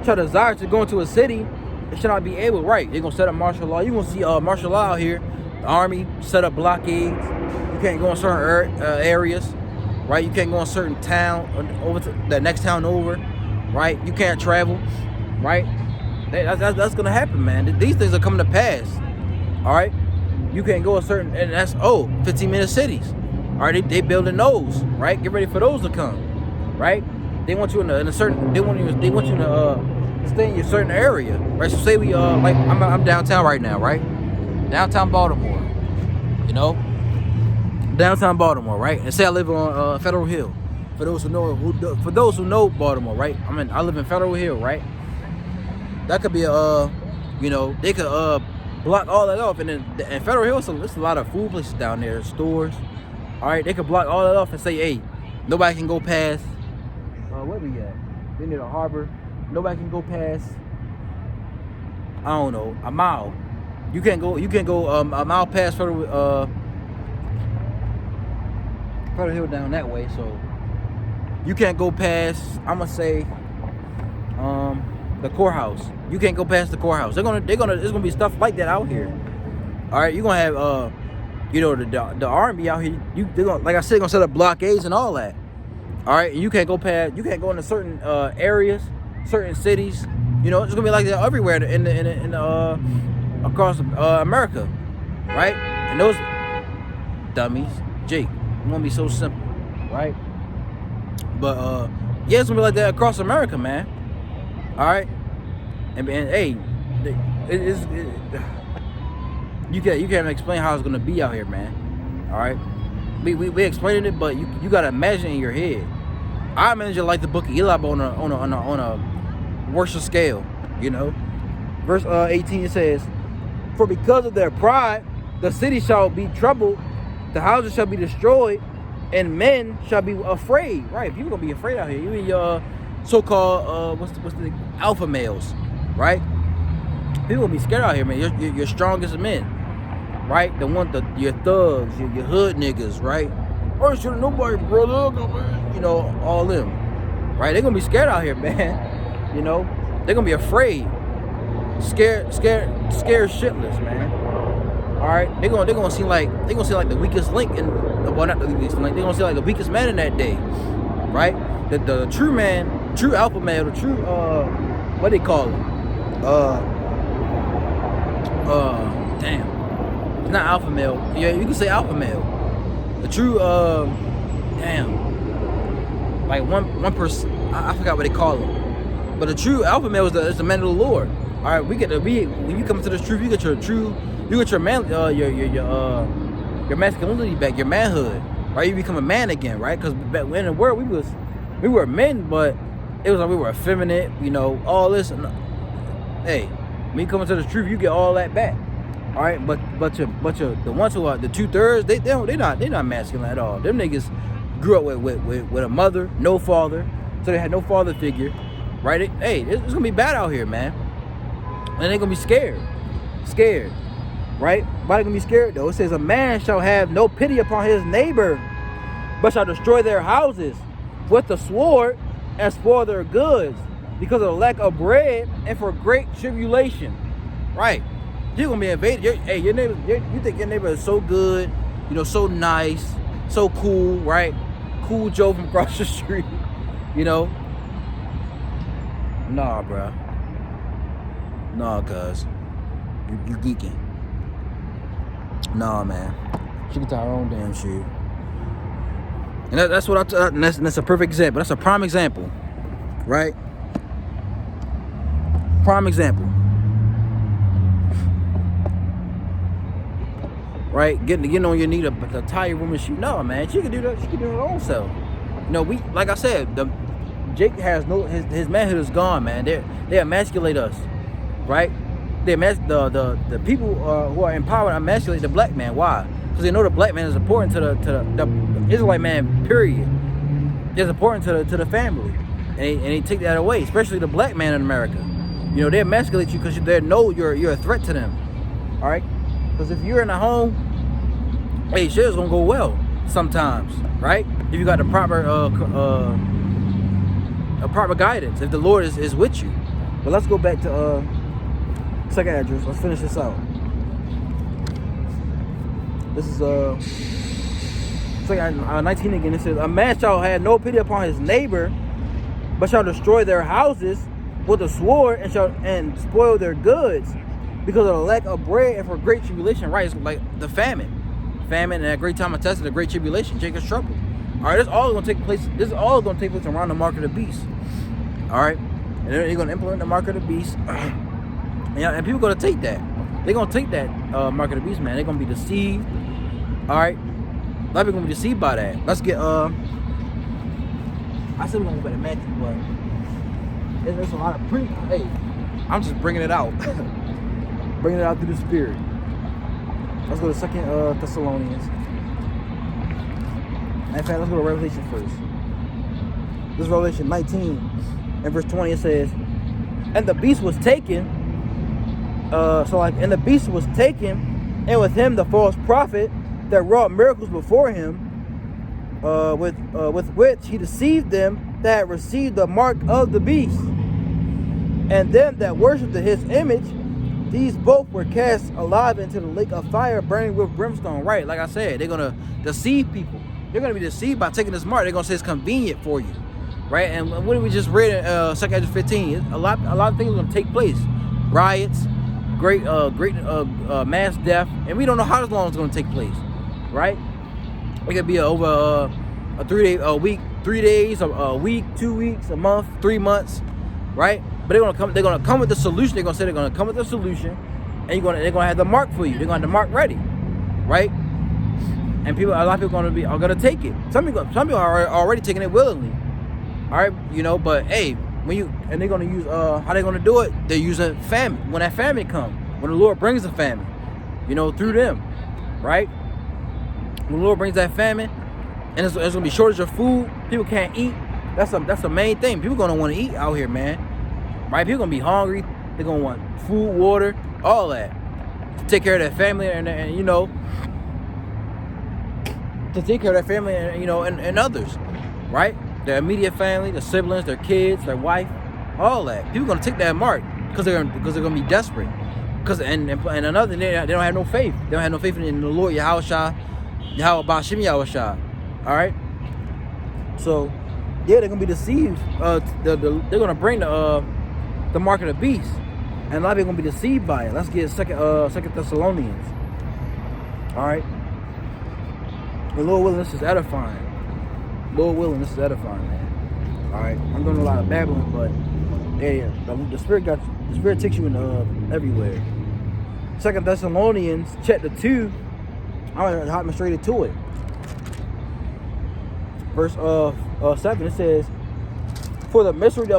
[SPEAKER 1] shall desire to go into a city, it shall not be able." Right, they're gonna set up martial law. You're gonna see martial law out here. The army set up blockades. You can't go in certain areas, right? You can't go in certain town over to the next town over, right? You can't travel, right? That's gonna happen, man. These things are coming to pass. All right, you can't go a certain, and that's 15-minute cities. All right, they building those, right? Get ready for those to come, right? They want you in a certain. They want you to stay in your certain area, right? So say we like I'm downtown right now, right? Downtown Baltimore, downtown Baltimore, right? And say I live on Federal Hill. For those who know Baltimore, right? I live in Federal Hill, right? That could be they could block all that off, and then in Federal Hill, so there's a lot of food places down there, stores. All right, they could block all that off and say, hey, nobody can go past. Where we at? They near the harbor. Nobody can go past. I don't know, a mile. You can't go a mile past Federal Hill down that way. So you can't go past. I'm gonna say the courthouse. You can't go past the courthouse. There's gonna be stuff like that out here. All right, you're gonna have the army out here. They're gonna, like I said, they're gonna set up blockades and all that. All right, you can't go past. You can't go into certain areas, certain cities. It's gonna be like that everywhere in across America, right? And those dummies, Jake, it's gonna be so simple, right? But yeah, it's gonna be like that across America, man. All right, and hey, you can't explain how it's gonna be out here, man. All right, we explaining it, but you gotta imagine in your head. I imagine it like the book of Eli, but on a worse scale, Verse 18 says, "For because of their pride, the city shall be troubled, the houses shall be destroyed, and men shall be afraid." Right, people gonna be afraid out here. You and your so-called what's the alpha males, right? People gonna be scared out here, man. You're strongest men, right? Your thugs, your hood niggas, right? Or should nobody, brother, all them, right? They're gonna be scared out here, man. They're gonna be afraid. scared shitless, man. All right, they're gonna seem like the weakest link in, well, not the weakest link. They're gonna seem like the weakest man in that day, right? The true man, true alpha male, the true what they call it? Damn, it's not alpha male. Yeah, you can say alpha male. The true like one person. I forgot what they call him. But the true alpha male is the man of the Lord. All right, when you come to this truth, you get your masculinity back, your manhood, right? You become a man again, right? Because back in the world we were men, but it was like we were effeminate, all this. And, hey, when you come into the truth, you get all that back. All right, but the ones who are the 2/3, they're not masculine at all. Them niggas grew up with a mother, no father, so they had no father figure. Right? It's gonna be bad out here, man. And they're gonna be scared. Right? Why they gonna be scared though? It says, a man shall have no pity upon his neighbor, but shall destroy their houses with the sword and spoil their goods, because of the lack of bread and for great tribulation. Right? You're gonna be invaded. Your neighbor. You think your neighbor is so good, so nice, so cool, right? Cool Joe from across the street, Nah, bro. Nah, cuz. You geeking. Nah, man. She can tie her own damn shit. And that's what that's a perfect example. That's a prime example. Right? Prime example. Right? Getting on your knee to tie your woman's shoe. No, man. She can do that. She can do it her own self. Like I said, Jake has his manhood is gone, man. They emasculate us, right? The people who are in power emasculate the black man. Why? Because they know the black man is important to the Israelite man. Period. It's important to the family, and they take that away, especially the black man in America. They emasculate you because they know you're a threat to them. All right? Because if you're in a home, shit's gonna go well sometimes, right? If you got the proper guidance, if the Lord is with you. But let's go back to second address. Let's finish this out. This is 19 again. It says, a man shall have no pity upon his neighbor, but shall destroy their houses with a sword and spoil their goods, because of the lack of bread and for great tribulation. Right? It's like the famine and a great time of testing, a great tribulation, Jacob's trouble. All right, this is all going to take place. This is all going to take place around the mark of the beast. All right, and they're going to implement the mark of the beast. And people going to take that. They're going to take that mark of the beast, man. They're going to be deceived. All right, a lot of people going to be deceived by that. Let's get. I said we're going to go back to Matthew, but there's a lot of Hey, I'm just bringing it out, bringing it out through the Spirit. Let's go to 2 Thessalonians. In fact, let's go to Revelation first. This is Revelation 19 and verse 20. It says, and the beast was taken. And the beast was taken, and with him the false prophet that wrought miracles before him, with which he deceived them that had received the mark of the beast, and them that worshipped his image. These both were cast alive into the lake of fire, burning with brimstone. Right, like I said, they're gonna deceive people. They're gonna be deceived by taking this mark. They're gonna say it's convenient for you, right? And what did we just read in 2 Corinthians 15? A lot of things are gonna take place. Riots, great mass death, and we don't know how long it's gonna take place, right? It could be over a 3 week, 3 days, a week, 2 weeks, a month, 3 months, right? But they're gonna come with the solution. They're gonna say they're gonna come with the solution, and they're gonna have the mark for you. They're gonna have the mark ready, right? And a lot of people are gonna take it. Some people are already taking it willingly. All right, But hey, they're gonna use how they gonna do it? They're using famine. When that famine comes, when the Lord brings the famine, through them, right? When the Lord brings that famine, and there's gonna be shortage of food. People can't eat. That's the main thing. People gonna want to eat out here, man. Right? People gonna be hungry. They're gonna want food, water, all that to take care of their family and to take care of their family and others, right? Their immediate family, their siblings, their kids, their wife, all that. People gonna take that mark. because they're gonna be desperate. Cause and another thing, they don't have no faith. They don't have no faith in the Lord Yahushua, Bashim Yahushua. All right. So yeah, they're gonna be deceived. They're gonna bring the mark of the beast, and a lot of people are gonna be deceived by it. Let's get Second Thessalonians. All right. The Lord willing, this is edifying. Lord willing, this is edifying, man. All right. I'm doing a lot of babbling, but yeah, the Spirit takes you in everywhere. 2 Thessalonians chapter 2. I'm gonna hop straight into it. Verse 7. It says, For the mystery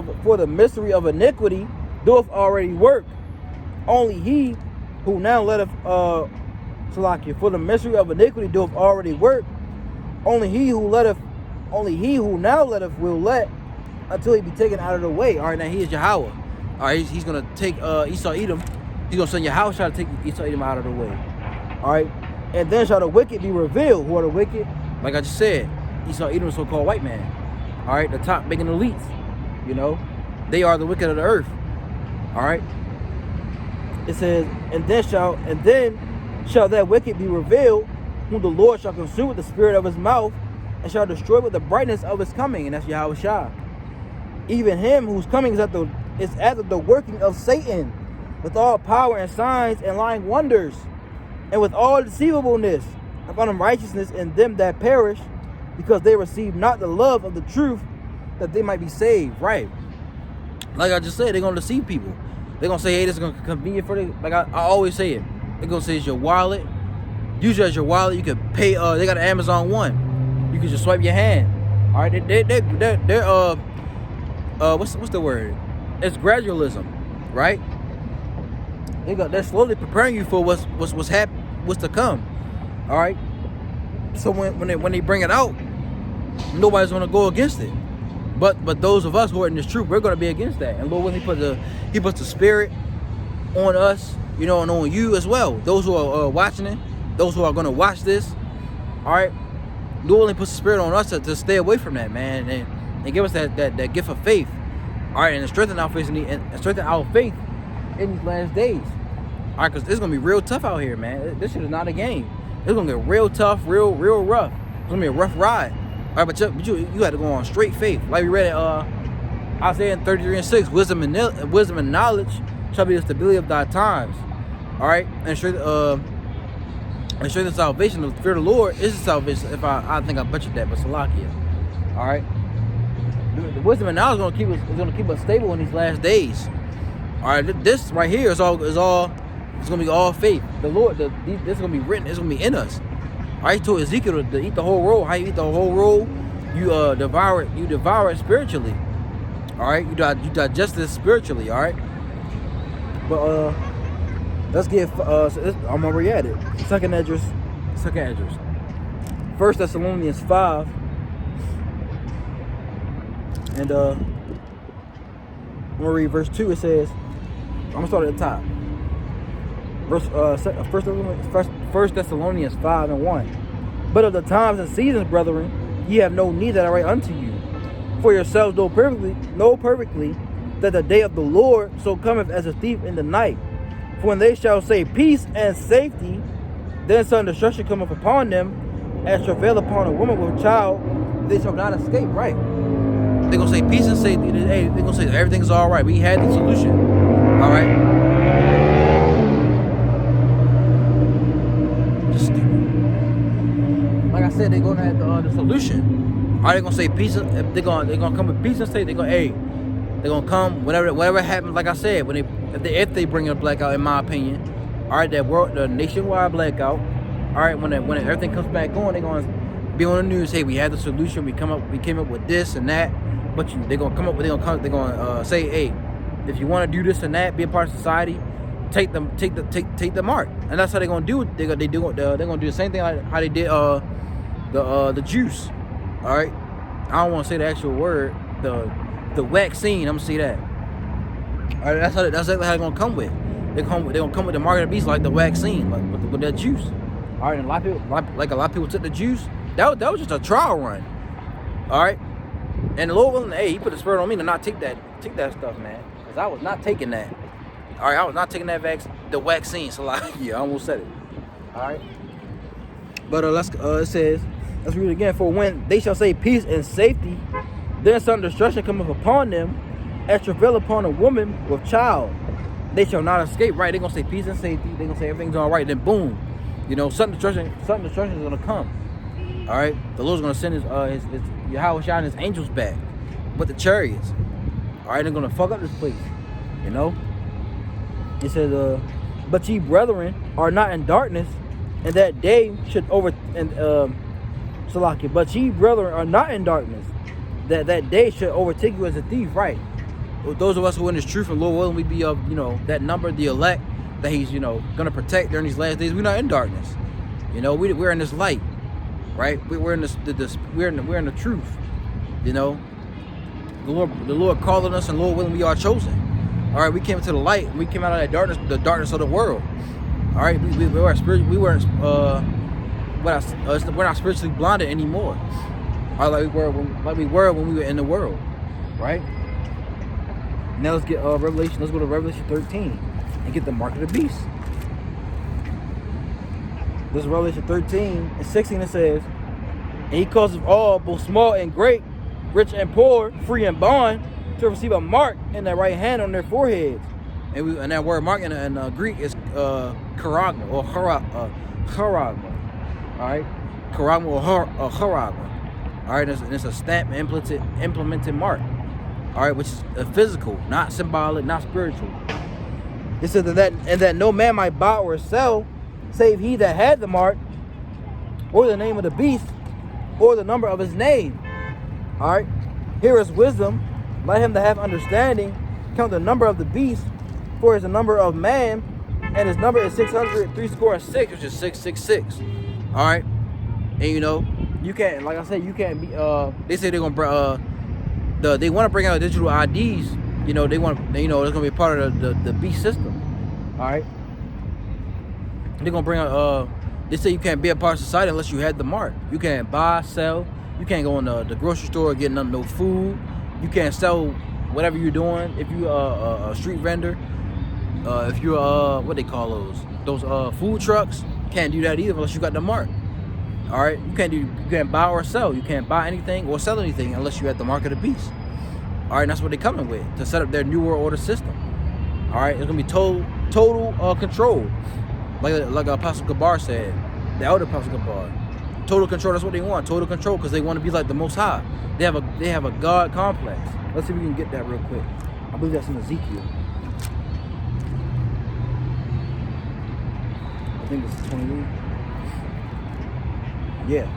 [SPEAKER 1] of iniquity doeth already work. Only he who now letteth For the mystery of iniquity doeth already work. Only he who now letteth will let until he be taken out of the way. All right, now he is Yahweh. All right, he's gonna take Esau Edom. He's gonna send Yahweh to take Esau Edom out of the way. All right, and then shall the wicked be revealed. Who are the wicked? Like I just said, Esau Edom, so-called white man. All right, the top making elites. You know, they are the wicked of the earth. All right. It says, and then shall that wicked be revealed, whom the Lord shall consume with the spirit of his mouth, and shall destroy with the brightness of his coming. And that's Yahweh Shah. Even him whose coming is after the working of Satan, with all power and signs and lying wonders, and with all deceivableness of unrighteousness in them that perish, because they receive not the love of the truth, that they might be saved. Right. Like I just said, they're going to deceive people. They're going to say, hey, this is going to be convenient for them. Like I always say it. They're going to say it's your wallet. Use it as your wallet. You can pay, they got an Amazon One. You can just swipe your hand. All right. They're what's the word? It's gradualism, right? They're slowly preparing you for what's to come. All right. So when they bring it out, nobody's gonna go against it. But those of us who are in this truth, we're gonna be against that. And Lord, when He puts the Spirit on us, you know, and on you as well. Those who are watching it, those who are gonna watch this, all right. Lord only puts the Spirit on us to stay away from that, man, and give us that gift of faith. All right, and strengthen our faith in these last days. All right, because it's gonna be real tough out here, man. This shit is not a game. It's gonna get real tough, real rough. It's gonna be a rough ride. All right, but you got to go on straight faith, like we read it. Isaiah 33:6. Wisdom and knowledge shall be the stability of thy times. All right, and straight the salvation of the fear of the Lord is the salvation. If I think I butchered that, but Salakia. All right. The wisdom and knowledge is gonna keep us stable in these last days. All right, this right here is gonna be all faith. The Lord, this is gonna be written. It's gonna be in us. All right, he told Ezekiel to eat the whole roll. How you eat the whole roll? You devour it. You devour it spiritually. All right, you digest it spiritually. All right, but let's get. I'm already at it. Second Esdras. 1 Thessalonians 5. And I'm gonna read verse 2. It says, I'm gonna start at the top. First Thessalonians 5:1. But of the times and seasons, brethren, ye have no need that I write unto you. For yourselves know perfectly that the day of the Lord so cometh as a thief in the night. For when they shall say peace and safety, then sudden destruction cometh upon them, as travail upon a woman with a child, they shall not escape. Right. They're going to say peace and safety. Hey, they're going to say everything's all right. We had the solution. All right. Just stupid. Like I said, they're going to have the solution. All right, they're going to say peace. They're going to come with peace and safety. They're going to come whatever happens. Like I said, if they bring a blackout, in my opinion, all right, the nationwide blackout. All right, when everything comes back on, they're going to be on the news. Hey, we had the solution. We came up with this and that. But they're gonna say, hey, if you want to do this and that, be a part of society, take the mark, and that's how they're gonna do it. They're gonna do the same thing like how they did the juice. All right, I don't want to say the actual word, the vaccine. I'm gonna say that. All right, that's exactly how they're gonna come with. They're gonna come with the mark of the beast like the vaccine, like with that juice. All right, and a lot of people took the juice. That was just a trial run. All right. And the Lord willing, hey, He put the Spirit on me to not take that stuff, man. Because I was not taking that. All right, I was not taking the vaccine. So like, yeah, I almost said it. All right. But it says, let's read it again. For when they shall say peace and safety, then some destruction cometh upon them, as travail upon a woman with child. They shall not escape. Right? They're gonna say peace and safety. They're gonna say everything's all right. Then boom, some destruction is gonna come. All right. The Lord's gonna send his Yahweh Shai and his angels back, but the chariots. All right, they're gonna fuck up this place. It says, but ye brethren are not in darkness, and that day should Salakia. But ye brethren are not in darkness, that day should overtake you as a thief, right? Those of us who are in this truth and Lord willing, we be of that number, the elect that He's gonna protect during these last days. We're not in darkness, we're in this light, right? We're in we're in the truth, The Lord calling us, and Lord willing, we are chosen. All right, we came into the light. We came out of that darkness, the darkness of the world. All right, we're not spiritually blinded anymore. All right, like we were when we were in the world, right? Now let's get Revelation. Let's go to Revelation 13 and get the mark of the beast. This is Revelation 13 and 16. It says, and He causeth all, both small and great, rich and poor, free and bond, to receive a mark in their right hand on their foreheads. And that word mark in Greek is charagma or charagma. All right, charagma or charagma. All right, it's a stamp implemented mark. All right, which is a physical, not symbolic, not spiritual. It says that no man might buy or sell, save he that had the mark, or the name of the beast, or the number of his name. All right, here is wisdom. Let him that have understanding count the number of the beast, for it is the number of man, and his number is 666, which is 666. All right, and you can't, like I said, you can't be. They say they're gonna they want to bring out digital IDs. They want it's gonna be a part of the beast system. All right, they're gonna bring out. They say you can't be a part of society unless you had the mark. You can't buy, sell. You can't go in the grocery store and get no food. You can't sell whatever you're doing. If you're a street vendor, if you're what they call those food trucks, can't do that either unless you got the mark. All right, you can't buy or sell. You can't buy anything or sell anything unless you have the mark of the beast. All right, and that's what they're coming with to set up their new world order system. All right, it's gonna be total control, like Apostle Gabar said, the elder Apostle Gabar. Total control. That's what they want. Total control, because they want to be like the Most High. They have a God complex. Let's see if we can get that real quick. I believe that's in Ezekiel. I think it's 28. Yeah,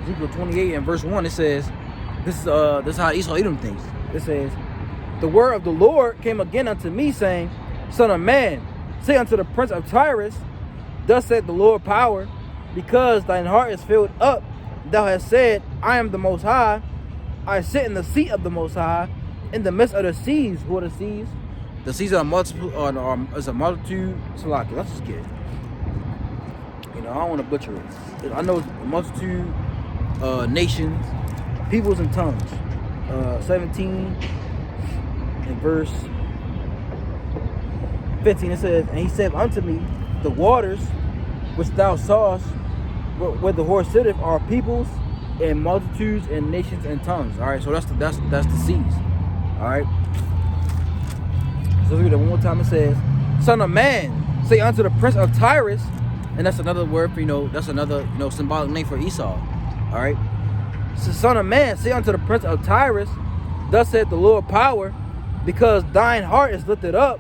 [SPEAKER 1] Ezekiel 28 and verse 1. It says, this is how Esau Edom thinks. It says, the word of the Lord came again unto me, saying, Son of man, say unto the prince of Tyrus, thus saith the Lord power, because thine heart is filled up, thou hast said, I am the Most High. I sit in the seat of the Most High, in the midst of the seas. Who are the seas? The seas are a multitude. It's a multitude. Salaki. Let's just get it. I don't want to butcher it. I know it's a multitude, nations, peoples, and tongues. 17 and verse 15. It says, and he said unto me, the waters which thou sawest, where the horse sitteth, are peoples and multitudes and nations and tongues. All right, so that's the seas. All right. So let's read it one more time. It says, Son of man, say unto the prince of Tyrus, and that's another word for that's another symbolic name for Esau. All right. So, Son of man, say unto the prince of Tyrus, thus saith the Lord power, because thine heart is lifted up,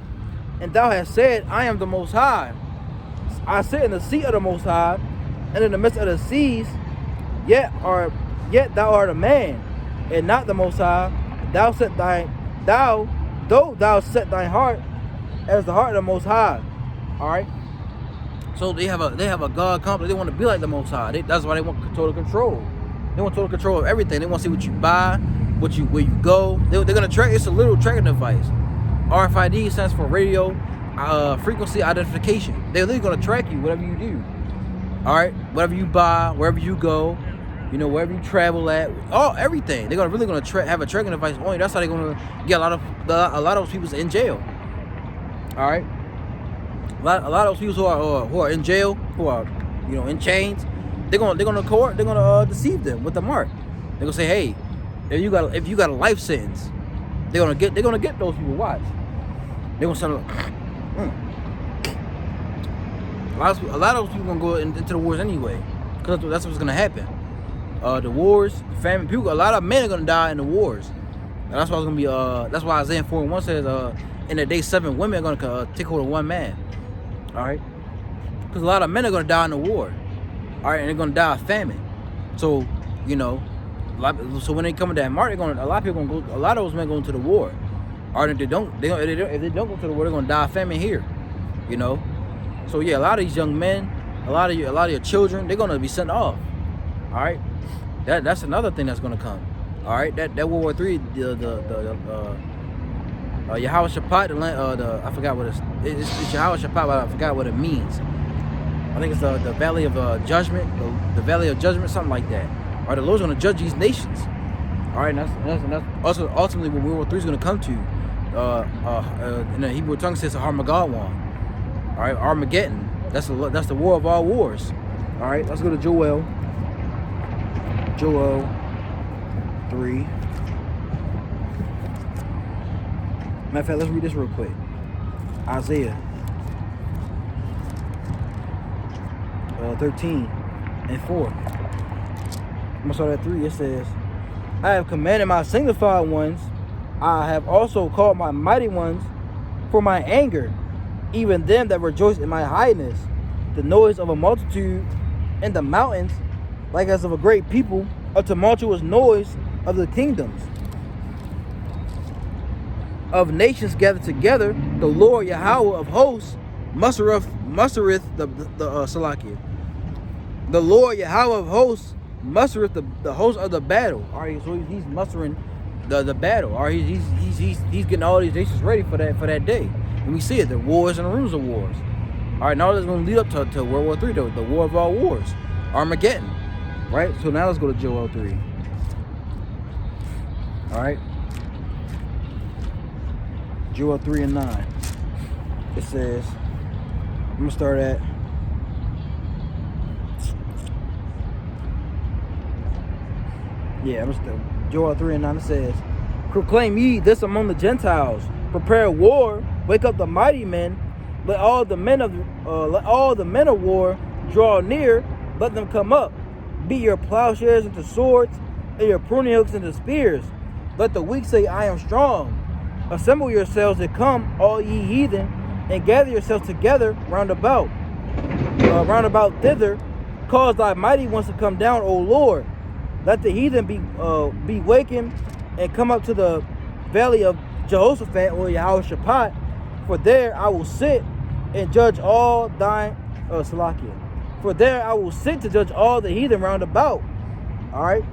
[SPEAKER 1] and thou hast said, I am the Most High. I sit in the seat of the Most High, and in the midst of the seas, yet thou art a man, and not the Most High. Though thou set thine heart as the heart of the Most High. All right. So they have a God complex. They want to be like the Most High. That's why they want total control. They want total control of everything. They want to see what you buy, where you go. They're gonna track. It's a little tracking device. RFID stands for radio frequency identification. They're literally gonna track you, whatever you do. All right, whatever you buy, wherever you go, wherever you travel at, everything. They're really gonna have a tracking device on you. That's how they're gonna get a lot of those people in jail. All right. A lot of those people who are in jail, who are in chains, they're gonna deceive them with the mark. They're gonna say, hey, if you got a life sentence, they're gonna get those people. Watch. They're gonna send a lot of those people gonna go into the wars anyway, because that's what's gonna happen. The wars, famine, people. A lot of men are gonna die in the wars. And that's why it's gonna be. That's why Isaiah 4:1 says, in the day 7 women are gonna take hold of 1 man. All right, because a lot of men are gonna die in the war. All right, and they're gonna die of famine. So so when they come to that mark, a lot of people gonna go. A lot of those men go into the war. All right, if they don't go to the war, they're gonna die of famine here. So yeah, a lot of these young men, a lot of your children, they're gonna be sent off. All right, that's another thing that's gonna come. All right, that World War III, Yahweh Shaphat, I forgot what it's Yahweh Shaphat, but I forgot what it means. I think it's the Valley of Judgment, the Valley of Judgment, something like that. All right, the Lord's gonna judge these nations. All right, and that's also ultimately what World War III is gonna come to. In the Hebrew tongue says Armageddon. All right, Armageddon. That's the war of all wars. All right, let's go to Joel 3. Matter of fact, let's read this real quick. Isaiah 13:4. I'm gonna start at 3. It says, I have commanded my sanctified ones, I have also called my mighty ones for my anger, even them that rejoice in my highness. The noise of a multitude in the mountains, like as of a great people, a tumultuous noise of the kingdoms of nations gathered together. The Lord Yahweh of hosts mustereth the Salakia. The Lord Yahweh of hosts mustereth the host of the battle. All right, so he's mustering the battle. All right, he's getting all these nations ready for that day. And we see it, the wars and the rumors of wars. All right, now that's going to lead up to World War III, the war of all wars, Armageddon. Right, so now let's go to Joel 3. All right, Joel 3:9. It says, I'm gonna start at Joel 3:9. It says, proclaim ye this among the Gentiles, prepare war, wake up the mighty men, let all the men of war draw near, let them come up. Beat your plowshares into swords, and your pruning hooks into spears. Let the weak say, I am strong. Assemble yourselves and come, all ye heathen, and gather yourselves together round about thither. Cause thy mighty ones to come down, O Lord. Let the heathen be wakened and come up to the valley of Jehoshaphat, or Yahweh Shaphat, for there I will sit and judge all thine Salakia. For there I will sit to judge all the heathen round about. All right.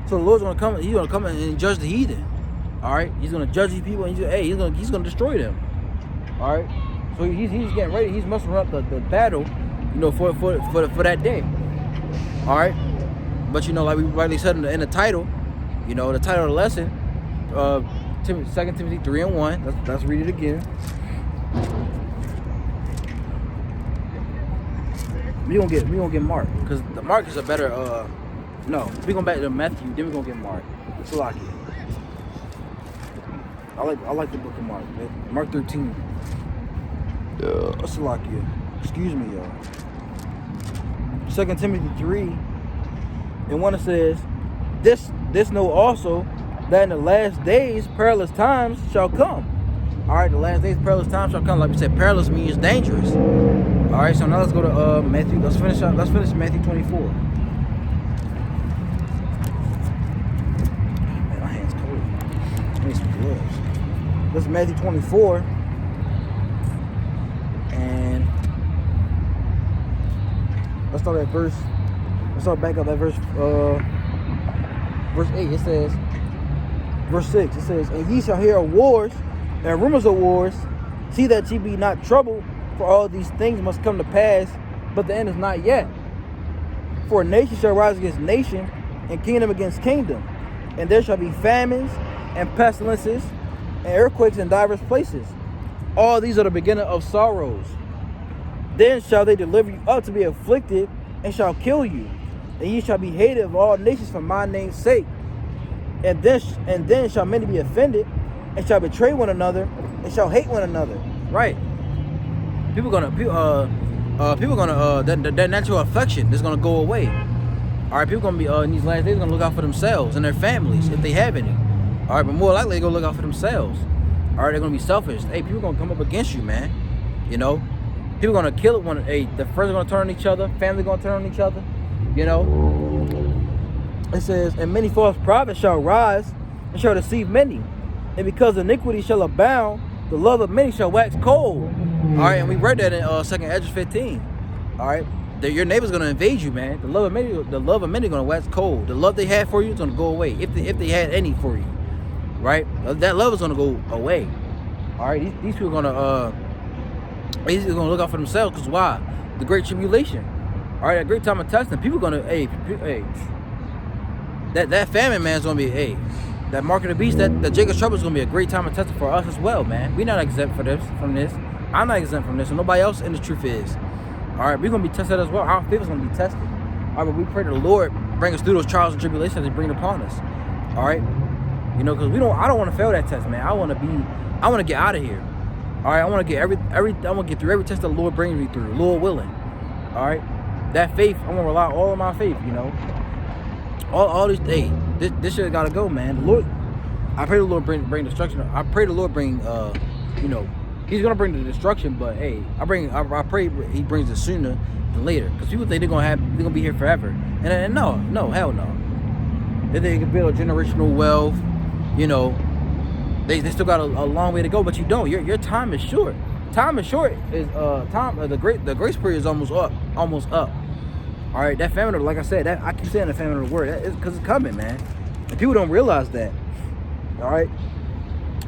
[SPEAKER 1] So the Lord's gonna come. He's gonna come and judge the heathen. All right. He's gonna judge these people, and he's gonna destroy them. All right. So he's getting ready. He's mustering up the battle, for that day. All right. But like we rightly said in the title, the title of the lesson, 2 Timothy 3:1. Let's read it again. We gonna get Mark, because the Mark is a better. No, we going back to Matthew. Then we gonna get Mark. Salaki. I like the book of Mark. Mark 13. Salaki. Excuse me, y'all. 2 Timothy 3:1 it says, This know also, that in the last days perilous times shall come. All right, the last days perilous times shall come. Like we said, perilous means dangerous. All right, so now let's go to Matthew. Let's finish Matthew 24. Man, my hands cold. I need some gloves. This is Matthew 24, and let's start back up at verse 8. It says, verse 6. It says, and ye shall hear of wars and rumors of wars. See that ye be not troubled. For all these things must come to pass, but the end is not yet. For nation shall rise against nation, and kingdom against kingdom. And there shall be famines and pestilences, and earthquakes in divers places. All these are the beginning of sorrows. Then shall they deliver you up to be afflicted, and shall kill you, and ye shall be hated of all nations for my name's sake. And then shall many be offended, and shall betray one another, and shall hate one another. Right? People gonna that natural affection is gonna go away. All right, people gonna be in these last days gonna look out for themselves and their families if they have any. All right, but more likely they're gonna look out for themselves. All right, they're gonna be selfish. Hey, people gonna come up against you, man. You know, people gonna kill it when the first gonna turn on each other, family gonna turn on each other. You know, it says, and many false prophets shall rise and shall deceive many, and because iniquity shall abound, the love of many shall wax cold. All right, and we read that in 2nd Ezra 15. All right, that your neighbor's gonna invade you, man. The love of many gonna wax cold. The love they had for you is gonna go away if they had any for you, right? That love is gonna go away. All right, these people are gonna look out for themselves, because why? The great tribulation. All right, that great time of testing. People gonna that famine, man, is gonna be that mark of the beast. That Jacob's trouble is gonna be a great time of testing for us as well, man. We're not exempt from this. I'm not exempt from this, and nobody else in the truth is. All right, we're going to be tested as well. Our faith is going to be tested. All right, but we pray to the Lord bring us through those trials and tribulations that He bring upon us. All right, you know, because I don't want to fail that test, man. I want to get out of here. All right, I want to get I want to get through every test that the Lord brings me through, Lord willing. All right, that faith, I'm gonna rely all on my faith. You know, all these days, this shit got to go, man. The Lord, I pray the Lord bring destruction. I pray the Lord bring, you know. He's gonna bring the destruction, but hey, I pray He brings it sooner than later. Because people think they're gonna be here forever, and no, hell no. They can build generational wealth, you know. They still got a long way to go, but you don't. Your time is short. Time is short. The grace period is almost up. All right, that famine, like I said, that I keep saying the famine of the word. That is because it's coming, man, and people don't realize that. All right,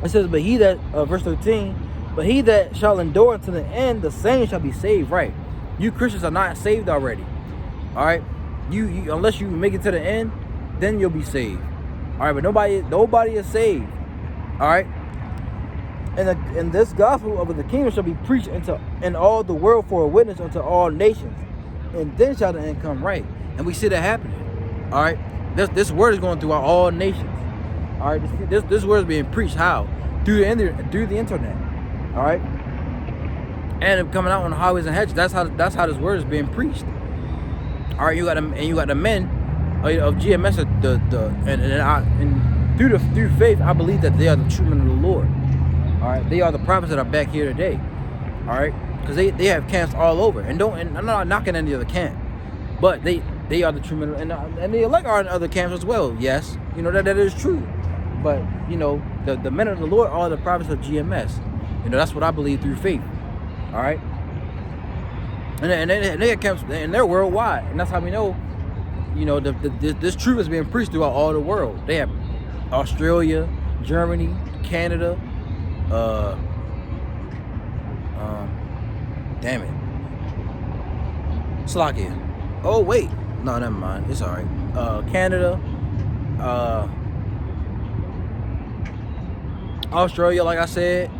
[SPEAKER 1] it says, but he that verse 13. But he that shall endure unto the end, the same shall be saved. Right? You Christians are not saved already. All right? You unless you make it to the end, then you'll be saved. All right? But nobody is saved. All right? And this gospel of the kingdom shall be preached in all the world for a witness unto all nations, and then shall the end come. Right? And we see that happening. All right? This word is going throughout all nations. All right? This word is being preached how? Through the internet. All right, and coming out on the highways and hedges. That's how this word is being preached. All right, you got the men of GMS, and through faith, I believe that they are the true men of the Lord. All right, they are the prophets that are back here today. All right, because they have camps all over, and I'm not knocking any other camp, but they are the true men, and the elect are in other camps as well. Yes, you know that is true, but you know the men of the Lord are the prophets of GMS. You know, that's what I believe through faith. All right? And they have camps, and they're worldwide. And that's how we know, you know, this truth is being preached throughout all the world. They have Australia, Germany, Canada, damn it. Slovakia. Oh, wait. No, never mind. It's all right. Canada, Australia, like I said.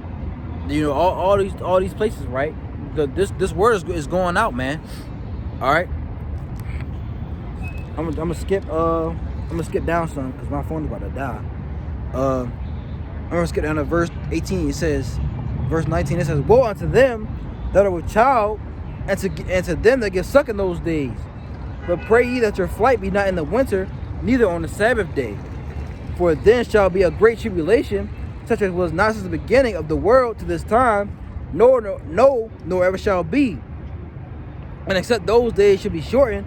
[SPEAKER 1] You know, all these places, right? This word is going out, man. All right. I'm gonna skip down some because my phone's about to die. I'm gonna skip down to verse 18. It says, verse 19. It says, "Woe unto them that are with child, and to them that get suck in those days. But pray ye that your flight be not in the winter, neither on the Sabbath day. For then shall be a great tribulation, such as was not since the beginning of the world to this time, nor ever shall be. And except those days should be shortened,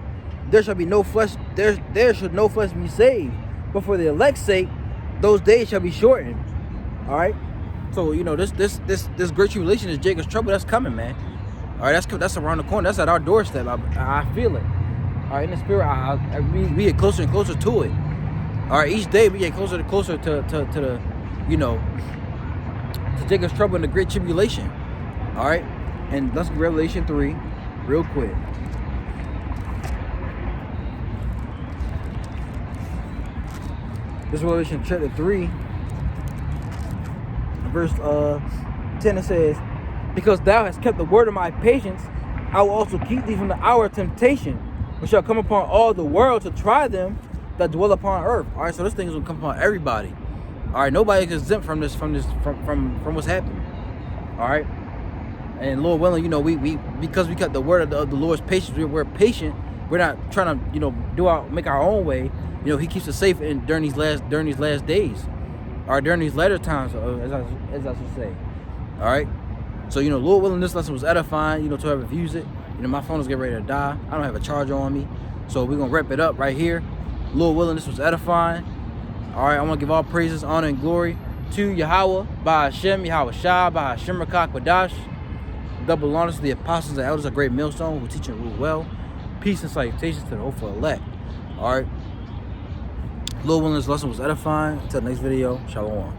[SPEAKER 1] there shall be no flesh. There should no flesh be saved. But for the elect's sake, those days shall be shortened." All right. So you know this great tribulation is Jacob's trouble. That's coming, man. All right. That's around the corner. That's at our doorstep. I feel it. All right. In the spirit, we get closer and closer to it. All right. Each day we get closer and closer to the, you know, to Jacob's trouble in the great tribulation. All right. And let's get Revelation 3 real quick. This Revelation chapter 3. verse 10, it says, because thou hast kept the word of my patience, I will also keep thee from the hour of temptation, which shall come upon all the world to try them that dwell upon earth. All right, so this thing is gonna come upon everybody. All right, nobody is exempt from from what's happening. All right, and Lord willing, you know, we because we got the word of the Lord's patience, we're patient. We're not trying to, you know, make our own way. You know, He keeps us safe during these last days, or during these latter times, as I should say. All right. So, you know, Lord willing, this lesson was edifying. You know, to whoever views it. You know, my phone is getting ready to die. I don't have a charger on me, so we're gonna wrap it up right here. Lord willing, this was edifying. All right, I want to give all praises, honor, and glory to Yahweh, by Hashem, Yahweh Shah, by Hashem Rakak Wadash. Double honors to the apostles and elders of Great Millstone who teach and rule well. Peace and salutations to the hopeful elect. All right. Lord willing, this lesson was edifying. Until the next video, shalom.